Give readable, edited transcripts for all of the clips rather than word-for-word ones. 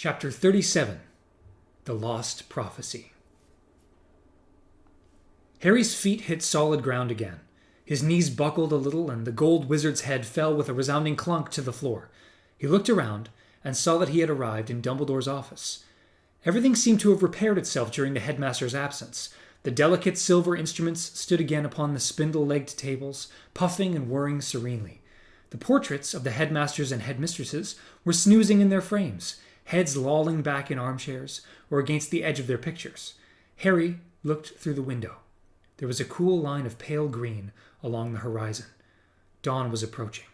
Chapter 37. The Lost Prophecy. Harry's feet hit solid ground again. His knees buckled a little, and the gold wizard's head fell with a resounding clunk to the floor. He looked around and saw that he had arrived in Dumbledore's office. Everything seemed to have repaired itself during the headmaster's absence. The delicate silver instruments stood again upon the spindle-legged tables, puffing and whirring serenely. The portraits of the headmasters and headmistresses were snoozing in their frames, heads lolling back in armchairs or against the edge of their pictures. Harry looked through the window. There was a cool line of pale green along the horizon. Dawn was approaching.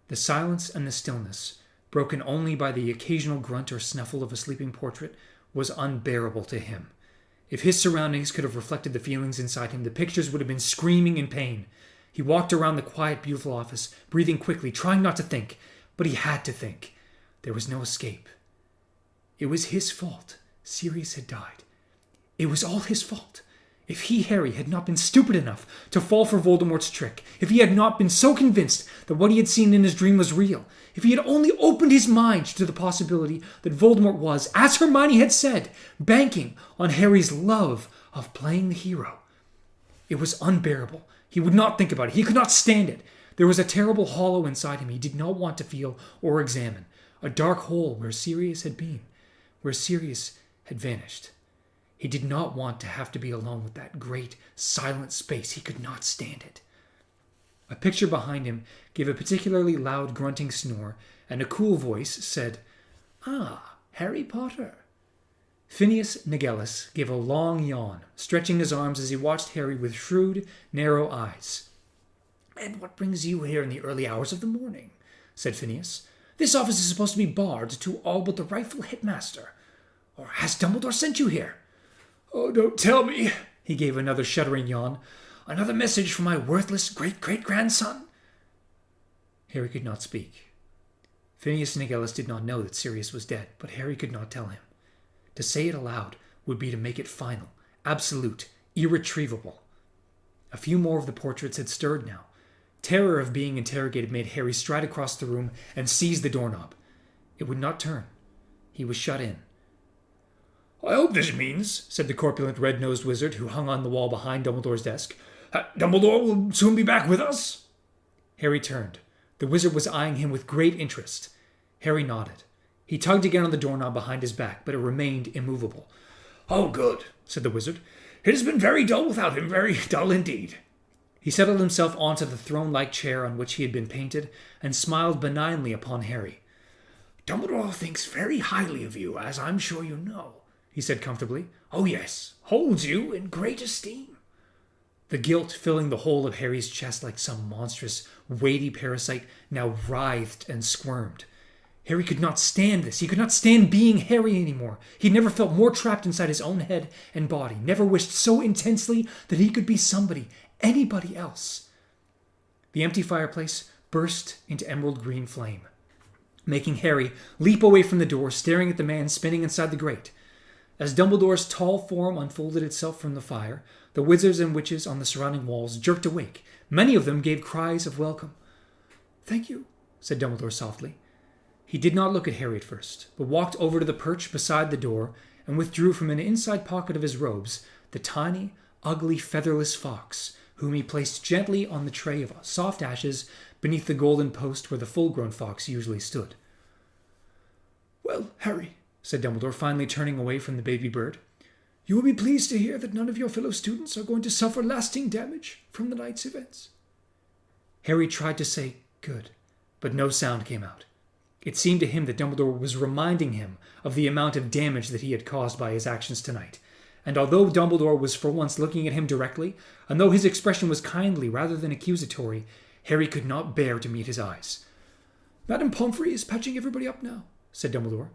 The silence and the stillness, broken only by the occasional grunt or snuffle of a sleeping portrait, was unbearable to him. If his surroundings could have reflected the feelings inside him, the pictures would have been screaming in pain. He walked around the quiet, beautiful office, breathing quickly, trying not to think, but he had to think. There was no escape. It was his fault. Sirius had died. It was all his fault. If he, Harry, had not been stupid enough to fall for Voldemort's trick, if he had not been so convinced that what he had seen in his dream was real, if he had only opened his mind to the possibility that Voldemort was, as Hermione had said, banking on Harry's love of playing the hero. It was unbearable. He would not think about it. He could not stand it. There was a terrible hollow inside him he did not want to feel or examine. A dark hole where Sirius had been, where Sirius had vanished. He did not want to have to be alone with that great, silent space. He could not stand it. A picture behind him gave a particularly loud grunting snore, and a cool voice said, "Ah, Harry Potter." Phineas Nigellus gave a long yawn, stretching his arms as he watched Harry with shrewd, narrow eyes. "And what brings you here in the early hours of the morning?" said Phineas. "This office is supposed to be barred to all but the rightful headmaster. Or has Dumbledore sent you here?" "Oh, don't tell me." He gave another shuddering yawn. "Another message from my worthless great-great-grandson?" Harry could not speak. Phineas Nigellus did not know that Sirius was dead, but Harry could not tell him. To say it aloud would be to make it final, absolute, irretrievable. A few more of the portraits had stirred now. Terror of being interrogated made Harry stride across the room and seize the doorknob. It would not turn. He was shut in. "I hope this means," said the corpulent red-nosed wizard who hung on the wall behind Dumbledore's desk, "that Dumbledore will soon be back with us." Harry turned. The wizard was eyeing him with great interest. Harry nodded. He tugged again on the doorknob behind his back, but it remained immovable. "Oh, good," said the wizard. "It has been very dull without him, very dull indeed." He settled himself onto the throne-like chair on which he had been painted, and smiled benignly upon Harry. "Dumbledore thinks very highly of you, as I'm sure you know," he said comfortably. "Oh, yes, holds you in great esteem." The guilt filling the whole of Harry's chest like some monstrous, weighty parasite now writhed and squirmed. Harry could not stand this. He could not stand being Harry anymore. He had never felt more trapped inside his own head and body, never wished so intensely that he could be somebody, anybody else. The empty fireplace burst into emerald green flame, making Harry leap away from the door, staring at the man spinning inside the grate. As Dumbledore's tall form unfolded itself from the fire, the wizards and witches on the surrounding walls jerked awake. Many of them gave cries of welcome. "Thank you," said Dumbledore softly. He did not look at Harry at first, but walked over to the perch beside the door and withdrew from an inside pocket of his robes the tiny, ugly, featherless fox, whom he placed gently on the tray of soft ashes beneath the golden post where the full-grown fox usually stood. "Well, Harry," said Dumbledore, finally turning away from the baby bird, "you will be pleased to hear that none of your fellow students are going to suffer lasting damage from the night's events." Harry tried to say "good," but no sound came out. It seemed to him that Dumbledore was reminding him of the amount of damage that he had caused by his actions tonight. And although Dumbledore was for once looking at him directly, and though his expression was kindly rather than accusatory, Harry could not bear to meet his eyes. "Madame Pomfrey is patching everybody up now," said Dumbledore.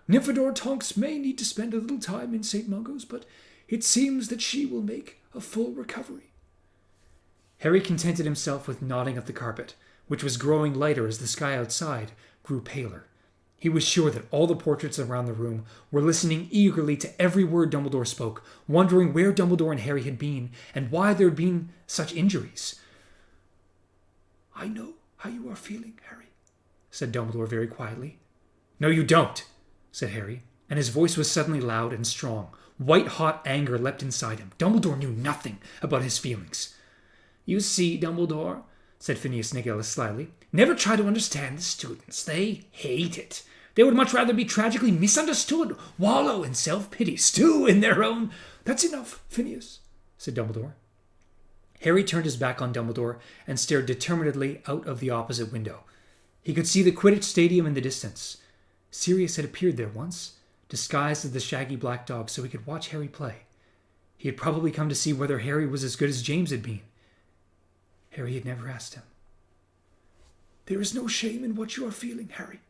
"Nymphadora Tonks may need to spend a little time in St. Mungo's, but it seems that she will make a full recovery." Harry contented himself with nodding at the carpet, which was growing lighter as the sky outside grew paler. He was sure that all the portraits around the room were listening eagerly to every word Dumbledore spoke, wondering where Dumbledore and Harry had been, and why there had been such injuries. "I know how you are feeling, Harry," said Dumbledore very quietly. "No, you don't," said Harry, and his voice was suddenly loud and strong. White-hot anger leapt inside him. Dumbledore knew nothing about his feelings. "You see, Dumbledore," said Phineas Nigellus slyly, "never try to understand the students. They hate it. They would much rather be tragically misunderstood, wallow in self-pity, stew in their own—" "That's enough, Phineas," said Dumbledore. Harry turned his back on Dumbledore and stared determinedly out of the opposite window. He could see the Quidditch Stadium in the distance. Sirius had appeared there once, disguised as the shaggy black dog, so he could watch Harry play. He had probably come to see whether Harry was as good as James had been. Harry had never asked him. "There is no shame in what you are feeling, Harry,"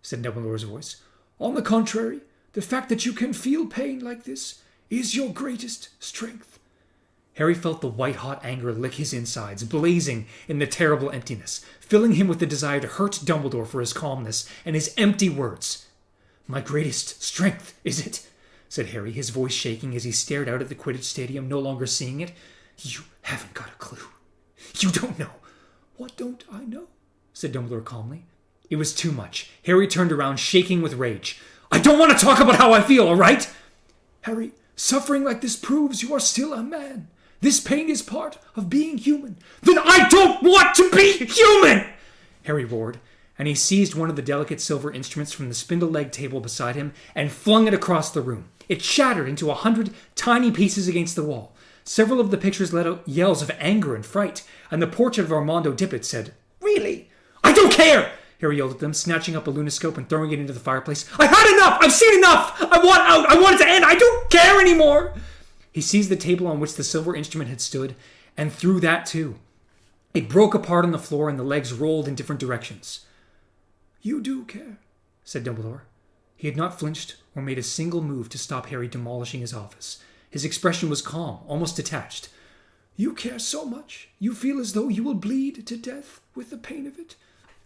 said Dumbledore's voice. "On the contrary, the fact that you can feel pain like this is your greatest strength." Harry felt the white-hot anger lick his insides, blazing in the terrible emptiness, filling him with the desire to hurt Dumbledore for his calmness and his empty words. "My greatest strength, is it?" said Harry, his voice shaking as he stared out at the Quidditch Stadium, no longer seeing it. "You haven't got a clue. You don't know." "What don't I know?" said Dumbledore calmly. It was too much. Harry turned around, shaking with rage. "I don't want to talk about how I feel, all right?" "Harry, suffering like this proves you are still a man. This pain is part of being human." "Then I don't want to be human!" Harry roared, and he seized one of the delicate silver instruments from the spindle-legged table beside him and flung it across the room. It shattered into 100 tiny pieces against the wall. Several of the pictures let out yells of anger and fright, and the portrait of Armando Dippet said, "Really?" "I don't care!" Harry yelled at them, snatching up a lunoscope and throwing it into the fireplace. "I've had enough! I've seen enough! I want out! I want it to end! I don't care anymore!" He seized the table on which the silver instrument had stood and threw that too. It broke apart on the floor and the legs rolled in different directions. "You do care," said Dumbledore. He had not flinched or made a single move to stop Harry demolishing his office. His expression was calm, almost detached. "You care so much, you feel as though you will bleed to death with the pain of it."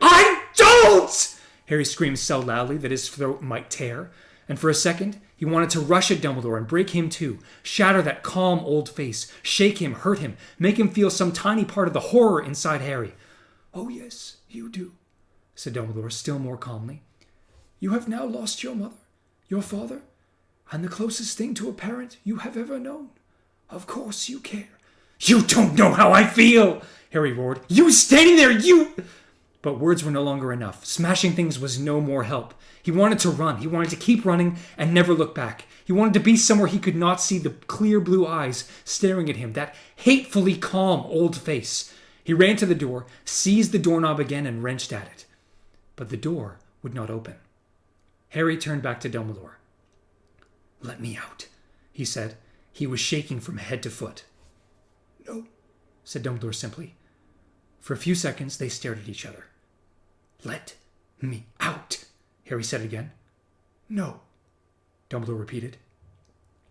"I don't!" Harry screamed so loudly that his throat might tear, and for a second he wanted to rush at Dumbledore and break him too, shatter that calm old face, shake him, hurt him, make him feel some tiny part of the horror inside Harry. "Oh yes, you do," said Dumbledore, still more calmly. "You have now lost your mother, your father, and the closest thing to a parent you have ever known. Of course you care." "You don't know how I feel!" Harry roared. "You standing there, you—" But words were no longer enough. Smashing things was no more help. He wanted to run. He wanted to keep running and never look back. He wanted to be somewhere he could not see the clear blue eyes staring at him, that hatefully calm old face. He ran to the door, seized the doorknob again, and wrenched at it. But the door would not open. Harry turned back to Dumbledore. "Let me out," he said. He was shaking from head to foot. "No," said Dumbledore simply. For a few seconds they stared at each other. "Let me out," Harry said again. "No," Dumbledore repeated.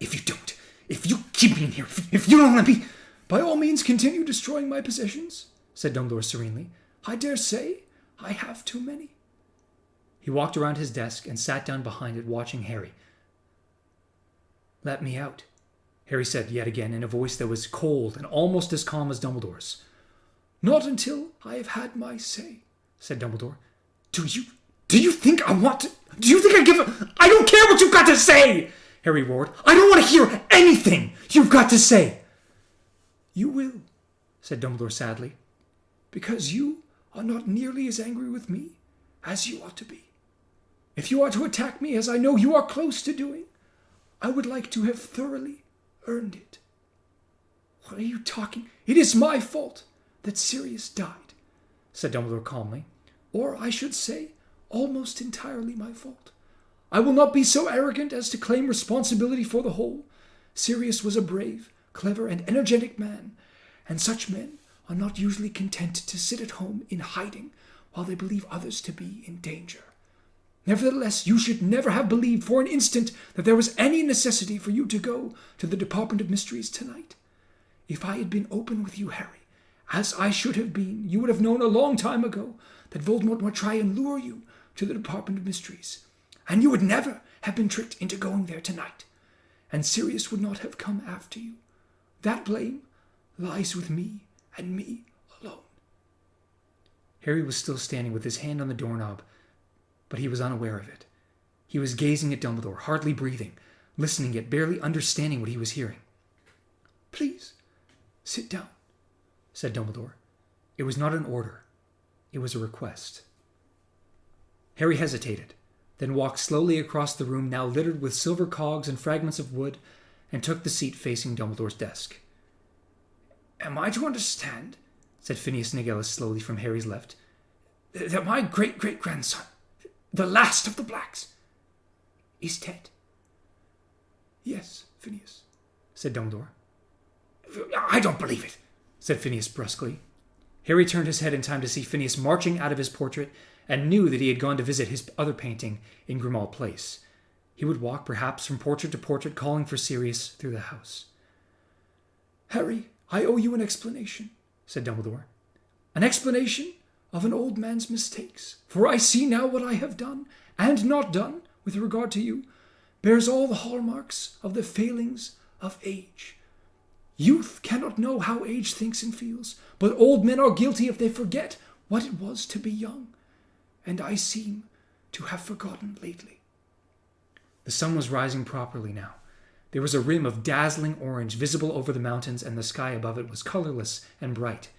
If you keep me in here, if you don't let me—" "By all means continue destroying my possessions," said Dumbledore serenely. "I dare say I have too many." He walked around his desk and sat down behind it, watching Harry. "Let me out," Harry said yet again in a voice that was cold and almost as calm as Dumbledore's. "Not until I have had my say," said Dumbledore. Do you think I want to— Do you think I give a— I don't care what you've got to say!" Harry roared. "I don't want to hear anything you've got to say." "You will," said Dumbledore sadly, "because you are not nearly as angry with me as you ought to be. If you are to attack me, as I know you are close to doing, I would like to have thoroughly earned it." "What are you talking— It is my fault that Sirius died," said Dumbledore calmly. "Or I should say, almost entirely my fault. I will not be so arrogant as to claim responsibility for the whole. Sirius was a brave, clever, and energetic man, and such men are not usually content to sit at home in hiding while they believe others to be in danger. Nevertheless, you should never have believed for an instant that there was any necessity for you to go to the Department of Mysteries tonight. If I had been open with you, Harry, as I should have been, you would have known a long time ago that Voldemort would try and lure you to the Department of Mysteries, and you would never have been tricked into going there tonight, and Sirius would not have come after you. That blame lies with me and me alone." Harry was still standing with his hand on the doorknob, but he was unaware of it. He was gazing at Dumbledore, hardly breathing, listening yet barely understanding what he was hearing. "Please, sit down," said Dumbledore. It was not an order. It was a request. Harry hesitated, then walked slowly across the room now littered with silver cogs and fragments of wood, and took the seat facing Dumbledore's desk. "Am I to understand," said Phineas Nigellus slowly from Harry's left, "that my great-great-grandson, the last of the Blacks, is dead?" "Yes, Phineas," said Dumbledore. "I don't believe it," said Phineas brusquely. Harry turned his head in time to see Phineas marching out of his portrait, and knew that he had gone to visit his other painting in Grimmauld Place. He would walk, perhaps, from portrait to portrait, calling for Sirius through the house. "Harry, I owe you an explanation," said Dumbledore. "An explanation of an old man's mistakes, for I see now what I have done, and not done, with regard to you, bears all the hallmarks of the failings of age. Youth cannot know how age thinks and feels, but old men are guilty if they forget what it was to be young, and I seem to have forgotten lately." The sun was rising properly now. There was a rim of dazzling orange visible over the mountains, and the sky above it was colorless and bright.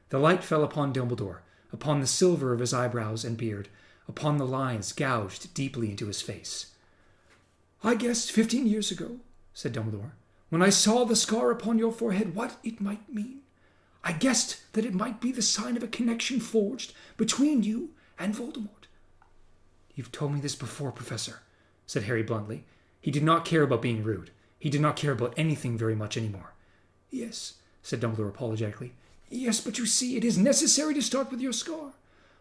The light fell upon Dumbledore, upon the silver of his eyebrows and beard, upon the lines gouged deeply into his face. "I guessed 15 years ago," said Dumbledore, "when I saw the scar upon your forehead, what it might mean. I guessed that it might be the sign of a connection forged between you and Voldemort." "You've told me this before, Professor," said Harry bluntly. He did not care about being rude. He did not care about anything very much anymore. "Yes," said Dumbledore apologetically. "Yes, but you see, it is necessary to start with your scar.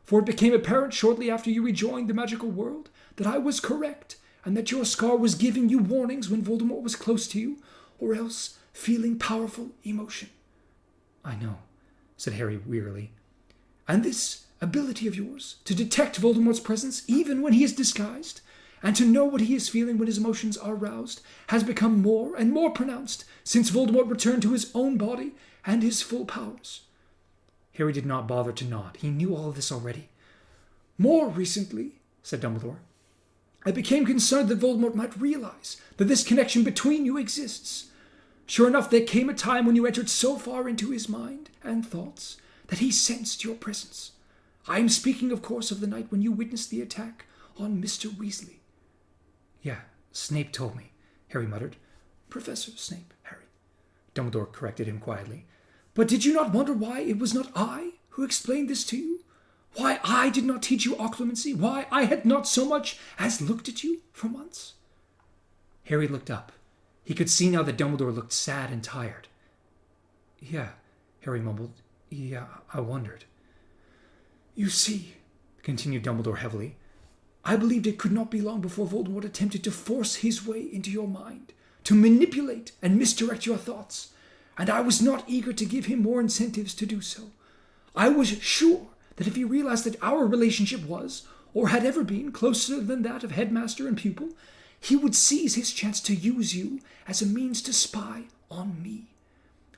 For it became apparent shortly after you rejoined the magical world that I was correct, and that your scar was giving you warnings when Voldemort was close to you, or else feeling powerful emotion." "I know," said Harry wearily. "And this ability of yours to detect Voldemort's presence even when he is disguised, and to know what he is feeling when his emotions are roused, has become more and more pronounced since Voldemort returned to his own body and his full powers." Harry did not bother to nod. He knew all of this already. "More recently," said Dumbledore, "I became concerned that Voldemort might realize that this connection between you exists. Sure enough, there came a time when you entered so far into his mind and thoughts that he sensed your presence. I am speaking, of course, of the night when you witnessed the attack on Mr. Weasley." "Yeah, Snape told me," Harry muttered. "Professor Snape, Harry," Dumbledore corrected him quietly. "But did you not wonder why it was not I who explained this to you? Why I did not teach you occlumency? Why I had not so much as looked at you for months?" Harry looked up. He could see now that Dumbledore looked sad and tired. "Yeah," Harry mumbled. "Yeah, I wondered." "You see," continued Dumbledore heavily, "I believed it could not be long before Voldemort attempted to force his way into your mind, to manipulate and misdirect your thoughts, and I was not eager to give him more incentives to do so. I was sure that if he realized that our relationship was, or had ever been, closer than that of headmaster and pupil, he would seize his chance to use you as a means to spy on me.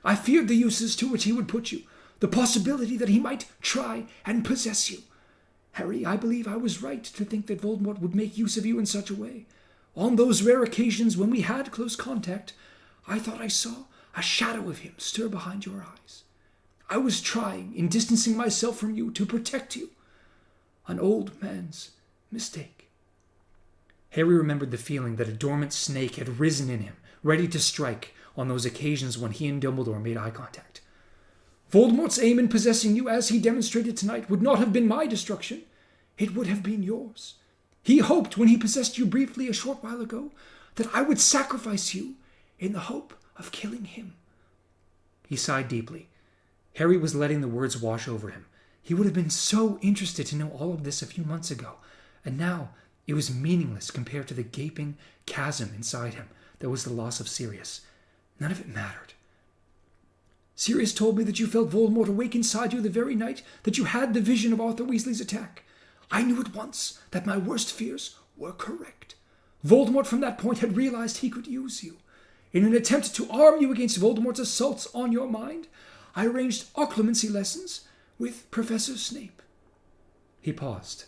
I feared the uses to which he would put you, the possibility that he might try and possess you. Harry, I believe I was right to think that Voldemort would make use of you in such a way. On those rare occasions when we had close contact, I thought I saw a shadow of him stir behind your eyes. I was trying, in distancing myself from you, to protect you. An old man's mistake." Harry remembered the feeling that a dormant snake had risen in him, ready to strike on those occasions when he and Dumbledore made eye contact. "Voldemort's aim in possessing you, as he demonstrated tonight, would not have been my destruction. It would have been yours. He hoped, when he possessed you briefly a short while ago, that I would sacrifice you in the hope of killing him." He sighed deeply. Harry was letting the words wash over him. He would have been so interested to know all of this a few months ago, and now it was meaningless compared to the gaping chasm inside him that was the loss of Sirius. None of it mattered. "Sirius told me that you felt Voldemort awake inside you the very night that you had the vision of Arthur Weasley's attack. I knew at once that my worst fears were correct. Voldemort from that point had realized he could use you. In an attempt to arm you against Voldemort's assaults on your mind, I arranged occlumency lessons with Professor Snape." He paused.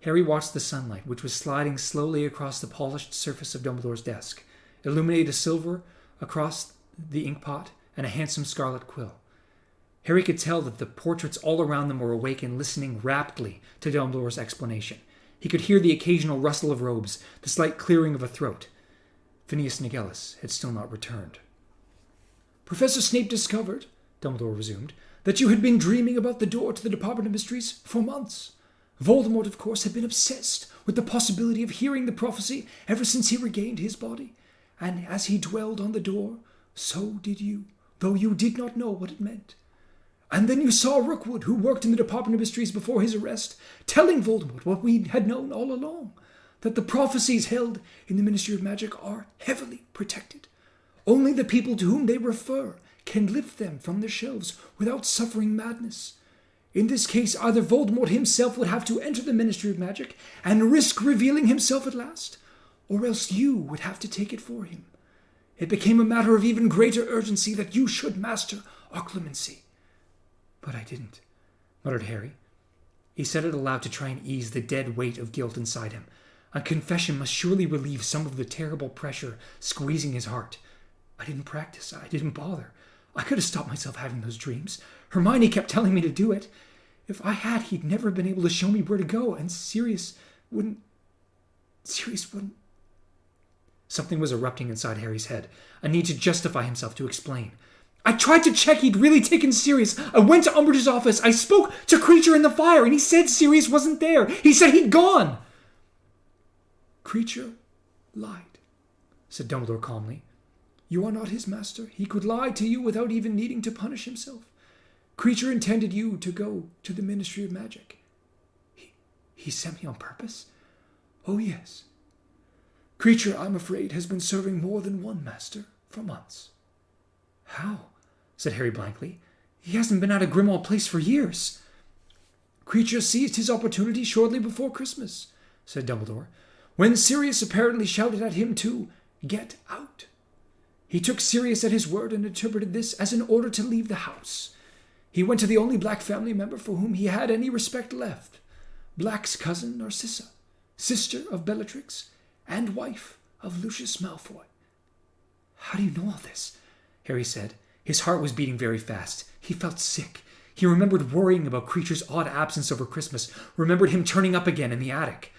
Harry watched the sunlight, which was sliding slowly across the polished surface of Dumbledore's desk, illuminated a silver across the inkpot and a handsome scarlet quill. Harry could tell that the portraits all around them were awake and listening raptly to Dumbledore's explanation. He could hear the occasional rustle of robes, the slight clearing of a throat. Phineas Nigellus had still not returned. "Professor Snape discovered," Dumbledore resumed, "that you had been dreaming about the door to the Department of Mysteries for months. Voldemort, of course, had been obsessed with the possibility of hearing the prophecy ever since he regained his body. And as he dwelled on the door, so did you, though you did not know what it meant. And then you saw Rookwood, who worked in the Department of Mysteries before his arrest, telling Voldemort what we had known all along, that the prophecies held in the Ministry of Magic are heavily protected. Only the people to whom they refer can lift them from their shelves without suffering madness. In this case, either Voldemort himself would have to enter the Ministry of Magic and risk revealing himself at last, or else you would have to take it for him. It became a matter of even greater urgency that you should master occlumency." "But I didn't," muttered Harry. He said it aloud to try and ease the dead weight of guilt inside him. A confession must surely relieve some of the terrible pressure squeezing his heart. "I didn't practice. I didn't bother. I could have stopped myself having those dreams. Hermione kept telling me to do it. If I had, he'd never been able to show me where to go, and Sirius wouldn't... Something was erupting inside Harry's head, a need to justify himself, to explain. "I tried to check he'd really taken Sirius. I went to Umbridge's office. I spoke to Kreacher in the Fire, and he said Sirius wasn't there. He said he'd gone." "Kreacher lied," said Dumbledore calmly. "You are not his master. He could lie to you without even needing to punish himself. Kreacher intended you to go to the Ministry of Magic." He sent me on purpose?" "Oh, yes. Kreacher, I'm afraid, has been serving more than one master for months." "How?" said Harry blankly. "He hasn't been out of Grimmauld Place for years." "Kreacher seized his opportunity shortly before Christmas," said Dumbledore, "when Sirius apparently shouted at him to get out. He took Sirius at his word and interpreted this as an order to leave the house. He went to the only Black family member for whom he had any respect left, Black's cousin Narcissa, sister of Bellatrix, and wife of Lucius Malfoy." "How do you know all this?" Harry said. His heart was beating very fast. He felt sick. He remembered worrying about Kreacher's odd absence over Christmas, remembered him turning up again in the attic.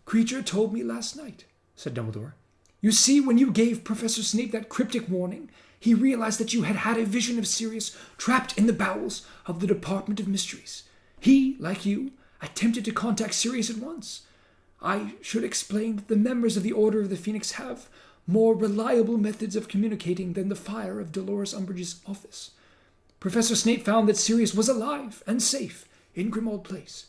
"Kreacher told me last night," said Dumbledore. "You see, when you gave Professor Snape that cryptic warning, he realized that you had had a vision of Sirius trapped in the bowels of the Department of Mysteries. He, like you, attempted to contact Sirius at once. I should explain that the members of the Order of the Phoenix have more reliable methods of communicating than the fire of Dolores Umbridge's office. Professor Snape found that Sirius was alive and safe in Grimmauld Place.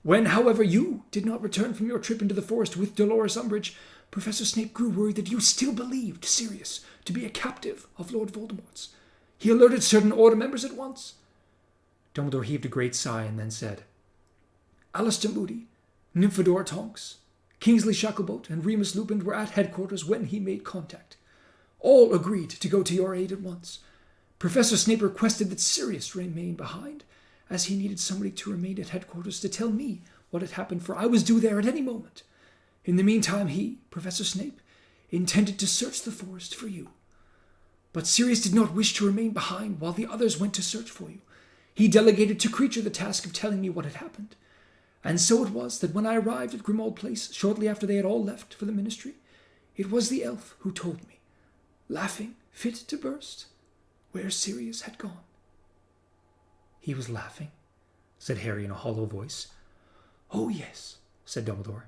When, however, you did not return from your trip into the forest with Dolores Umbridge, Professor Snape grew worried that you still believed Sirius to be a captive of Lord Voldemort's. He alerted certain Order members at once." Dumbledore heaved a great sigh and then said, "Alistair Moody, Nymphadora Tonks, Kingsley Shacklebolt, and Remus Lupin were at headquarters when he made contact. All agreed to go to your aid at once. Professor Snape requested that Sirius remain behind, as he needed somebody to remain at headquarters to tell me what had happened, for I was due there at any moment. In the meantime, he, Professor Snape, intended to search the forest for you. But Sirius did not wish to remain behind while the others went to search for you. He delegated to Kreacher the task of telling me what had happened. And so it was that when I arrived at Grimmauld Place, shortly after they had all left for the ministry, it was the elf who told me, laughing fit to burst, where Sirius had gone." "He was laughing?" said Harry in a hollow voice. "Oh, yes," said Dumbledore.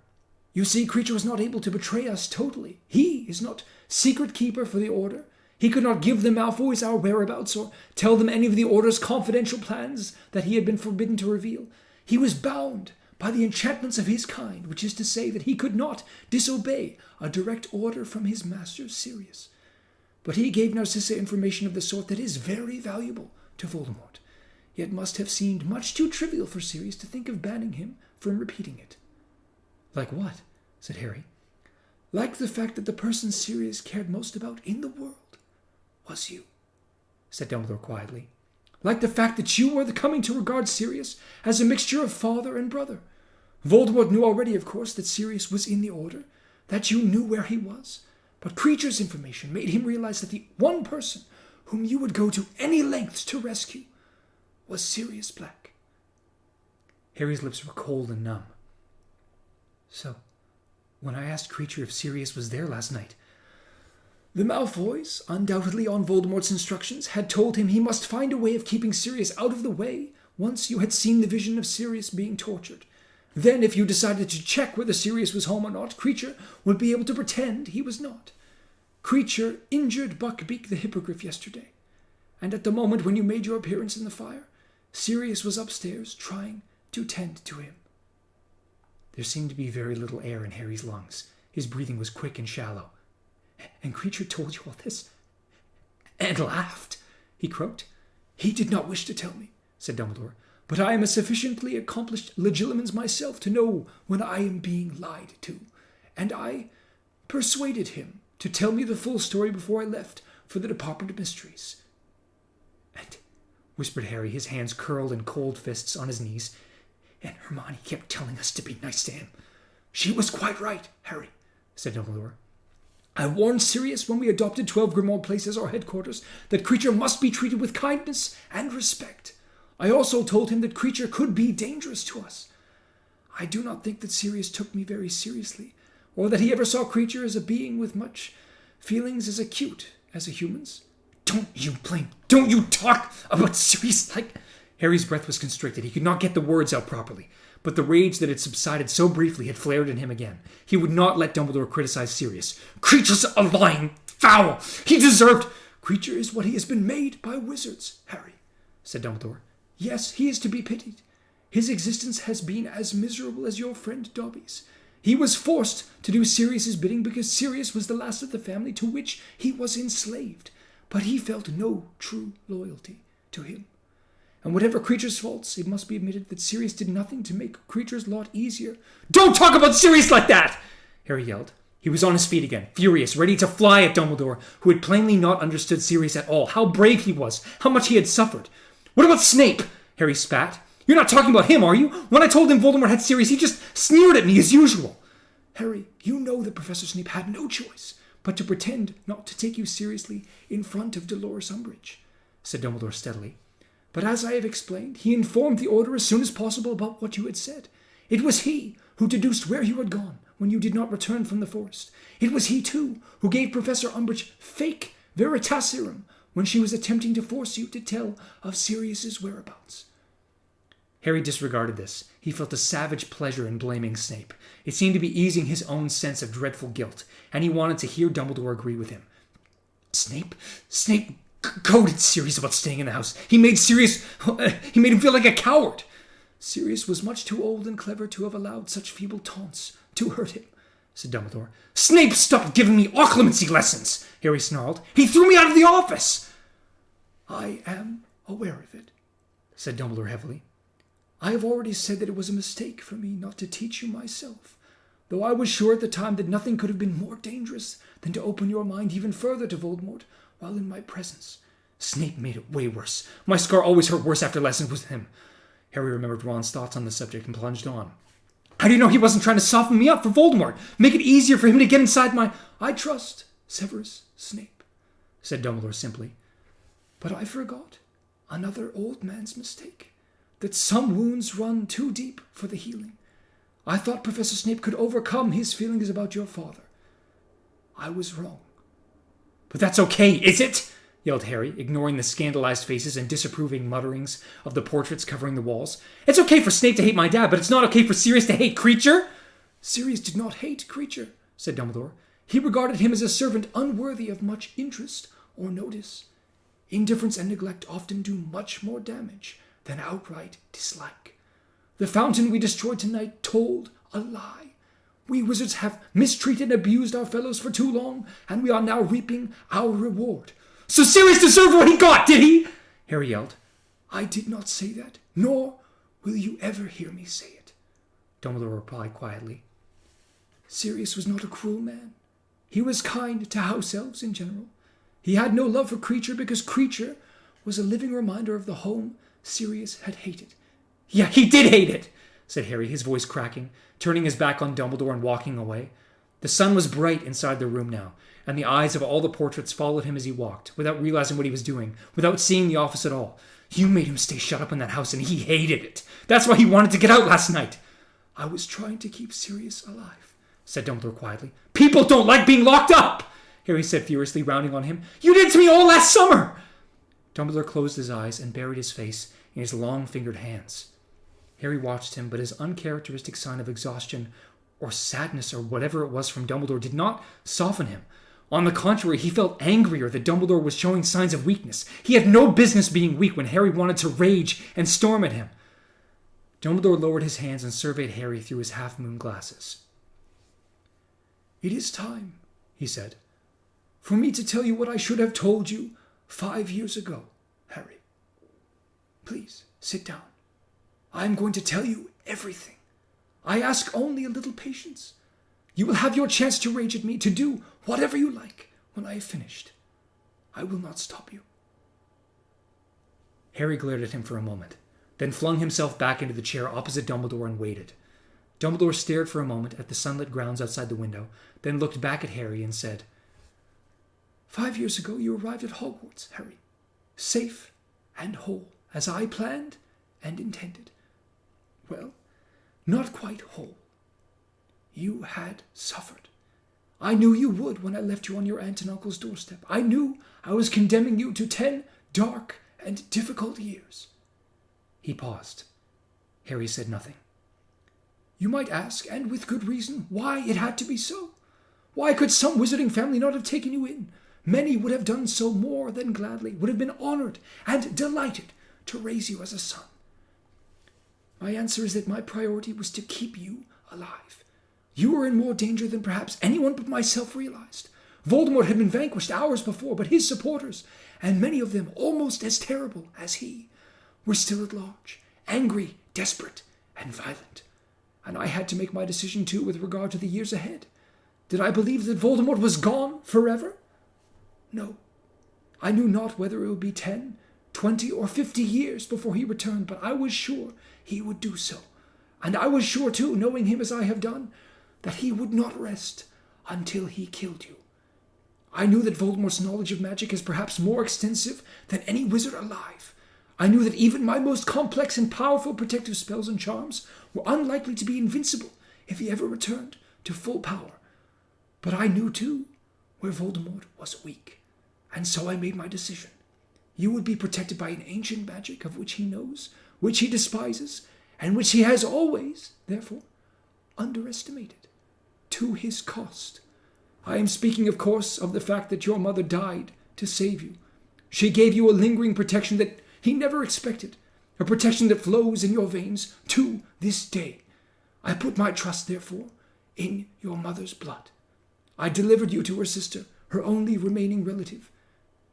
"You see, Kreacher was not able to betray us totally. He is not secret keeper for the Order. He could not give the Malfoys our whereabouts or tell them any of the Order's confidential plans that he had been forbidden to reveal. He was bound by the enchantments of his kind, which is to say that he could not disobey a direct order from his master, Sirius. But he gave Narcissa information of the sort that is very valuable to Voldemort, yet must have seemed much too trivial for Sirius to think of banning him from repeating it." "Like what?" said Harry. "Like the fact that the person Sirius cared most about in the world was you," said Dumbledore quietly. "Like the fact that you were coming to regard Sirius as a mixture of father and brother. Voldemort knew already, of course, that Sirius was in the Order, that you knew where he was, but Kreacher's information made him realize that the one person whom you would go to any lengths to rescue was Sirius Black. Harry's lips were cold and numb. So, when I asked Kreacher if Sirius was there last night, the Malfoys, undoubtedly on Voldemort's instructions, had told him he must find a way of keeping Sirius out of the way once you had seen the vision of Sirius being tortured. Then, if you decided to check whether Sirius was home or not, Kreacher would be able to pretend he was not. Kreacher injured Buckbeak the Hippogriff yesterday, and at the moment when you made your appearance in the fire, Sirius was upstairs trying to tend to him. There seemed to be very little air in Harry's lungs. His breathing was quick and shallow. And Kreacher told you all this? And laughed, he croaked. He did not wish to tell me, said Dumbledore, but I am a sufficiently accomplished legilimens myself to know when I am being lied to, and I persuaded him to tell me the full story before I left for the Department of Mysteries. And, whispered Harry, his hands curled in cold fists on his knees, and Hermione kept telling us to be nice to him. She was quite right, Harry, said Dumbledore. I warned Sirius when we adopted 12 Grimmauld Place as our headquarters that Kreacher must be treated with kindness and respect. I also told him that Kreacher could be dangerous to us. I do not think that Sirius took me very seriously, or that he ever saw Kreacher as a being with much feelings as acute as a human's. Don't you talk about Sirius like... Harry's breath was constricted. He could not get the words out properly, but the rage that had subsided so briefly had flared in him again. He would not let Dumbledore criticize Sirius. Kreacher's a lying foul! He deserved... Kreacher is what he has been made by wizards, Harry, said Dumbledore. Yes, he is to be pitied. His existence has been as miserable as your friend Dobby's. He was forced to do Sirius's bidding because Sirius was the last of the family to which he was enslaved, but he felt no true loyalty to him. And whatever Kreacher's faults, it must be admitted that Sirius did nothing to make Kreacher's lot easier. Don't talk about Sirius like that! Harry yelled. He was on his feet again, furious, ready to fly at Dumbledore, who had plainly not understood Sirius at all, how brave he was, how much he had suffered. What about Snape? Harry spat. You're not talking about him, are you? When I told him Voldemort had Sirius, he just sneered at me as usual. Harry, you know that Professor Snape had no choice but to pretend not to take you seriously in front of Dolores Umbridge, said Dumbledore steadily. But as I have explained, he informed the Order as soon as possible about what you had said. It was he who deduced where you had gone when you did not return from the forest. It was he, too, who gave Professor Umbridge fake Veritaserum when she was attempting to force you to tell of Sirius's whereabouts. Harry disregarded this. He felt a savage pleasure in blaming Snape. It seemed to be easing his own sense of dreadful guilt, and he wanted to hear Dumbledore agree with him. Snape goaded Sirius about staying in the house. He made him feel like a coward. Sirius was much too old and clever to have allowed such feeble taunts to hurt him, said Dumbledore. Snape stopped giving me occlumency lessons, Harry snarled. He threw me out of the office. I am aware of it, said Dumbledore heavily. I have already said that it was a mistake for me not to teach you myself, though I was sure at the time that nothing could have been more dangerous than to open your mind even further to Voldemort while in my presence. Snape made it way worse. My scar always hurt worse after lessons with him. Harry remembered Ron's thoughts on the subject and plunged on. How do you know he wasn't trying to soften me up for Voldemort? Make it easier for him to get inside my... I trust Severus Snape, said Dumbledore simply. But I forgot another old man's mistake, that some wounds run too deep for the healing. I thought Professor Snape could overcome his feelings about your father. I was wrong. But that's okay, is it? Yelled Harry, ignoring the scandalized faces and disapproving mutterings of the portraits covering the walls. It's okay for Snape to hate my dad, but it's not okay for Sirius to hate Kreacher. Sirius did not hate Kreacher, said Dumbledore. He regarded him as a servant unworthy of much interest or notice. Indifference and neglect often do much more damage than outright dislike. The fountain we destroyed tonight told a lie. We wizards have mistreated and abused our fellows for too long, and we are now reaping our reward. So Sirius deserved what he got, did he? Harry yelled. I did not say that, nor will you ever hear me say it, Dumbledore replied quietly. Sirius was not a cruel man. He was kind to house elves in general. He had no love for Kreacher because Kreacher was a living reminder of the home Sirius had hated. Yeah, he did hate it, said Harry, his voice cracking, turning his back on Dumbledore and walking away. The sun was bright inside the room now, and the eyes of all the portraits followed him as he walked, without realizing what he was doing, without seeing the office at all. You made him stay shut up in that house, and he hated it. That's why he wanted to get out last night. I was trying to keep Sirius alive, said Dumbledore quietly. People don't like being locked up, Harry said furiously, rounding on him. You did it to me all last summer. Dumbledore closed his eyes and buried his face in his long-fingered hands. Harry watched him, but his uncharacteristic sign of exhaustion or sadness or whatever it was from Dumbledore did not soften him. On the contrary, he felt angrier that Dumbledore was showing signs of weakness. He had no business being weak when Harry wanted to rage and storm at him. Dumbledore lowered his hands and surveyed Harry through his half-moon glasses. It is time, he said, for me to tell you what I should have told you 5 years ago, Harry. Please, sit down. I am going to tell you everything. I ask only a little patience. You will have your chance to rage at me, to do whatever you like when I have finished. I will not stop you. Harry glared at him for a moment, then flung himself back into the chair opposite Dumbledore and waited. Dumbledore stared for a moment at the sunlit grounds outside the window, then looked back at Harry and said, 5 years ago you arrived at Hogwarts, Harry, safe and whole, as I planned and intended. Well, not quite whole. You had suffered. I knew you would when I left you on your aunt and uncle's doorstep. I knew I was condemning you to 10 dark and difficult years. He paused. Harry said nothing. You might ask, and with good reason, why it had to be so. Why could some wizarding family not have taken you in? Many would have done so more than gladly, would have been honored and delighted to raise you as a son. My answer is that my priority was to keep you alive. You were in more danger than perhaps anyone but myself realized. Voldemort had been vanquished hours before, but his supporters, and many of them almost as terrible as he, were still at large, angry, desperate, and violent. And I had to make my decision too with regard to the years ahead. Did I believe that Voldemort was gone forever? No. I knew not whether it would be 10, 20, or 50 years before he returned, but I was sure he would do so. And I was sure too, knowing him as I have done, that he would not rest until he killed you. I knew that Voldemort's knowledge of magic is perhaps more extensive than any wizard alive. I knew that even my most complex and powerful protective spells and charms were unlikely to be invincible if he ever returned to full power. But I knew too where Voldemort was weak, and so I made my decision. You would be protected by an ancient magic of which he knows, which he despises, and which he has always, therefore, underestimated, to his cost. I am speaking, of course, of the fact that your mother died to save you. She gave you a lingering protection that he never expected, a protection that flows in your veins to this day. I put my trust, therefore, in your mother's blood. I delivered you to her sister, her only remaining relative.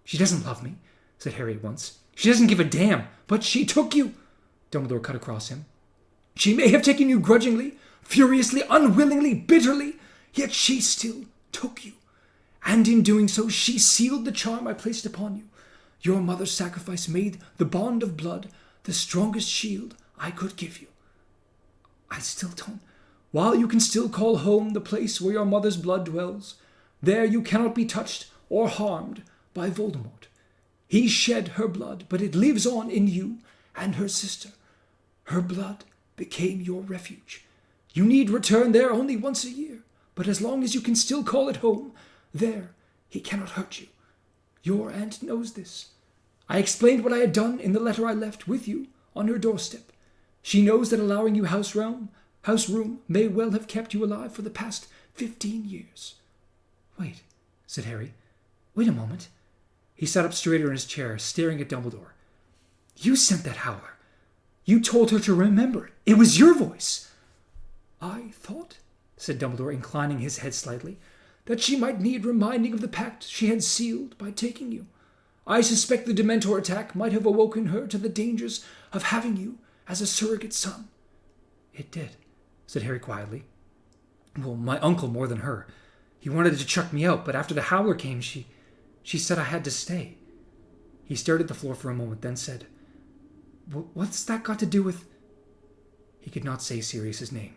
She doesn't love me, said Harry at once. She doesn't give a damn, but she took you. Dumbledore cut across him. She may have taken you grudgingly, furiously, unwillingly, bitterly, yet she still took you. And in doing so, she sealed the charm I placed upon you. Your mother's sacrifice made the bond of blood the strongest shield I could give you. I still don't. While you can still call home the place where your mother's blood dwells, there you cannot be touched or harmed by Voldemort. He shed her blood, but it lives on in you and her sister. Her blood became your refuge. You need return there only once a year, but as long as you can still call it home, there he cannot hurt you. Your aunt knows this. I explained what I had done in the letter I left with you on her doorstep. She knows that allowing you house room may well have kept you alive for the past 15 years. Wait, said Harry. Wait a moment. He sat up straighter in his chair, staring at Dumbledore. You sent that howler. You told her to remember it. It was your voice. I thought, said Dumbledore, inclining his head slightly, that she might need reminding of the pact she had sealed by taking you. I suspect the Dementor attack might have awoken her to the dangers of having you as a surrogate son. It did, said Harry quietly. Well, my uncle more than her. He wanted to chuck me out, but after the howler came, she said I had to stay. He stared at the floor for a moment, then said, What's that got to do with... He could not say Sirius's name.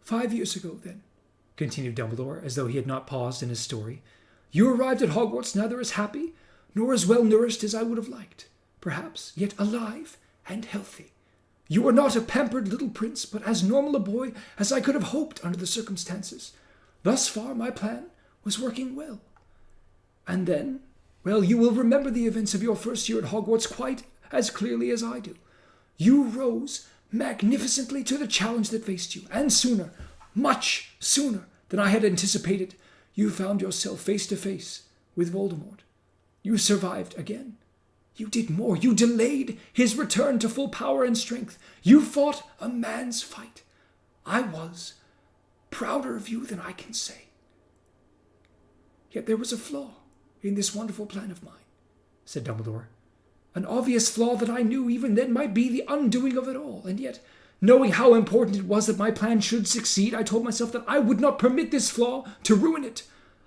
5 years ago, then, continued Dumbledore, as though he had not paused in his story, you arrived at Hogwarts neither as happy nor as well nourished as I would have liked, perhaps, yet alive and healthy. You were not a pampered little prince, but as normal a boy as I could have hoped under the circumstances. Thus far, my plan was working well. And then, well, you will remember the events of your first year at Hogwarts quite as clearly as I do. You rose magnificently to the challenge that faced you, and sooner, much sooner than I had anticipated, you found yourself face to face with Voldemort. You survived again. You did more. You delayed his return to full power and strength. You fought a man's fight. I was prouder of you than I can say. Yet there was a flaw in this wonderful plan of mine, said Dumbledore. An obvious flaw that I knew even then might be the undoing of it all. And yet, knowing how important it was that my plan should succeed, I told myself that I would not permit this flaw to ruin it.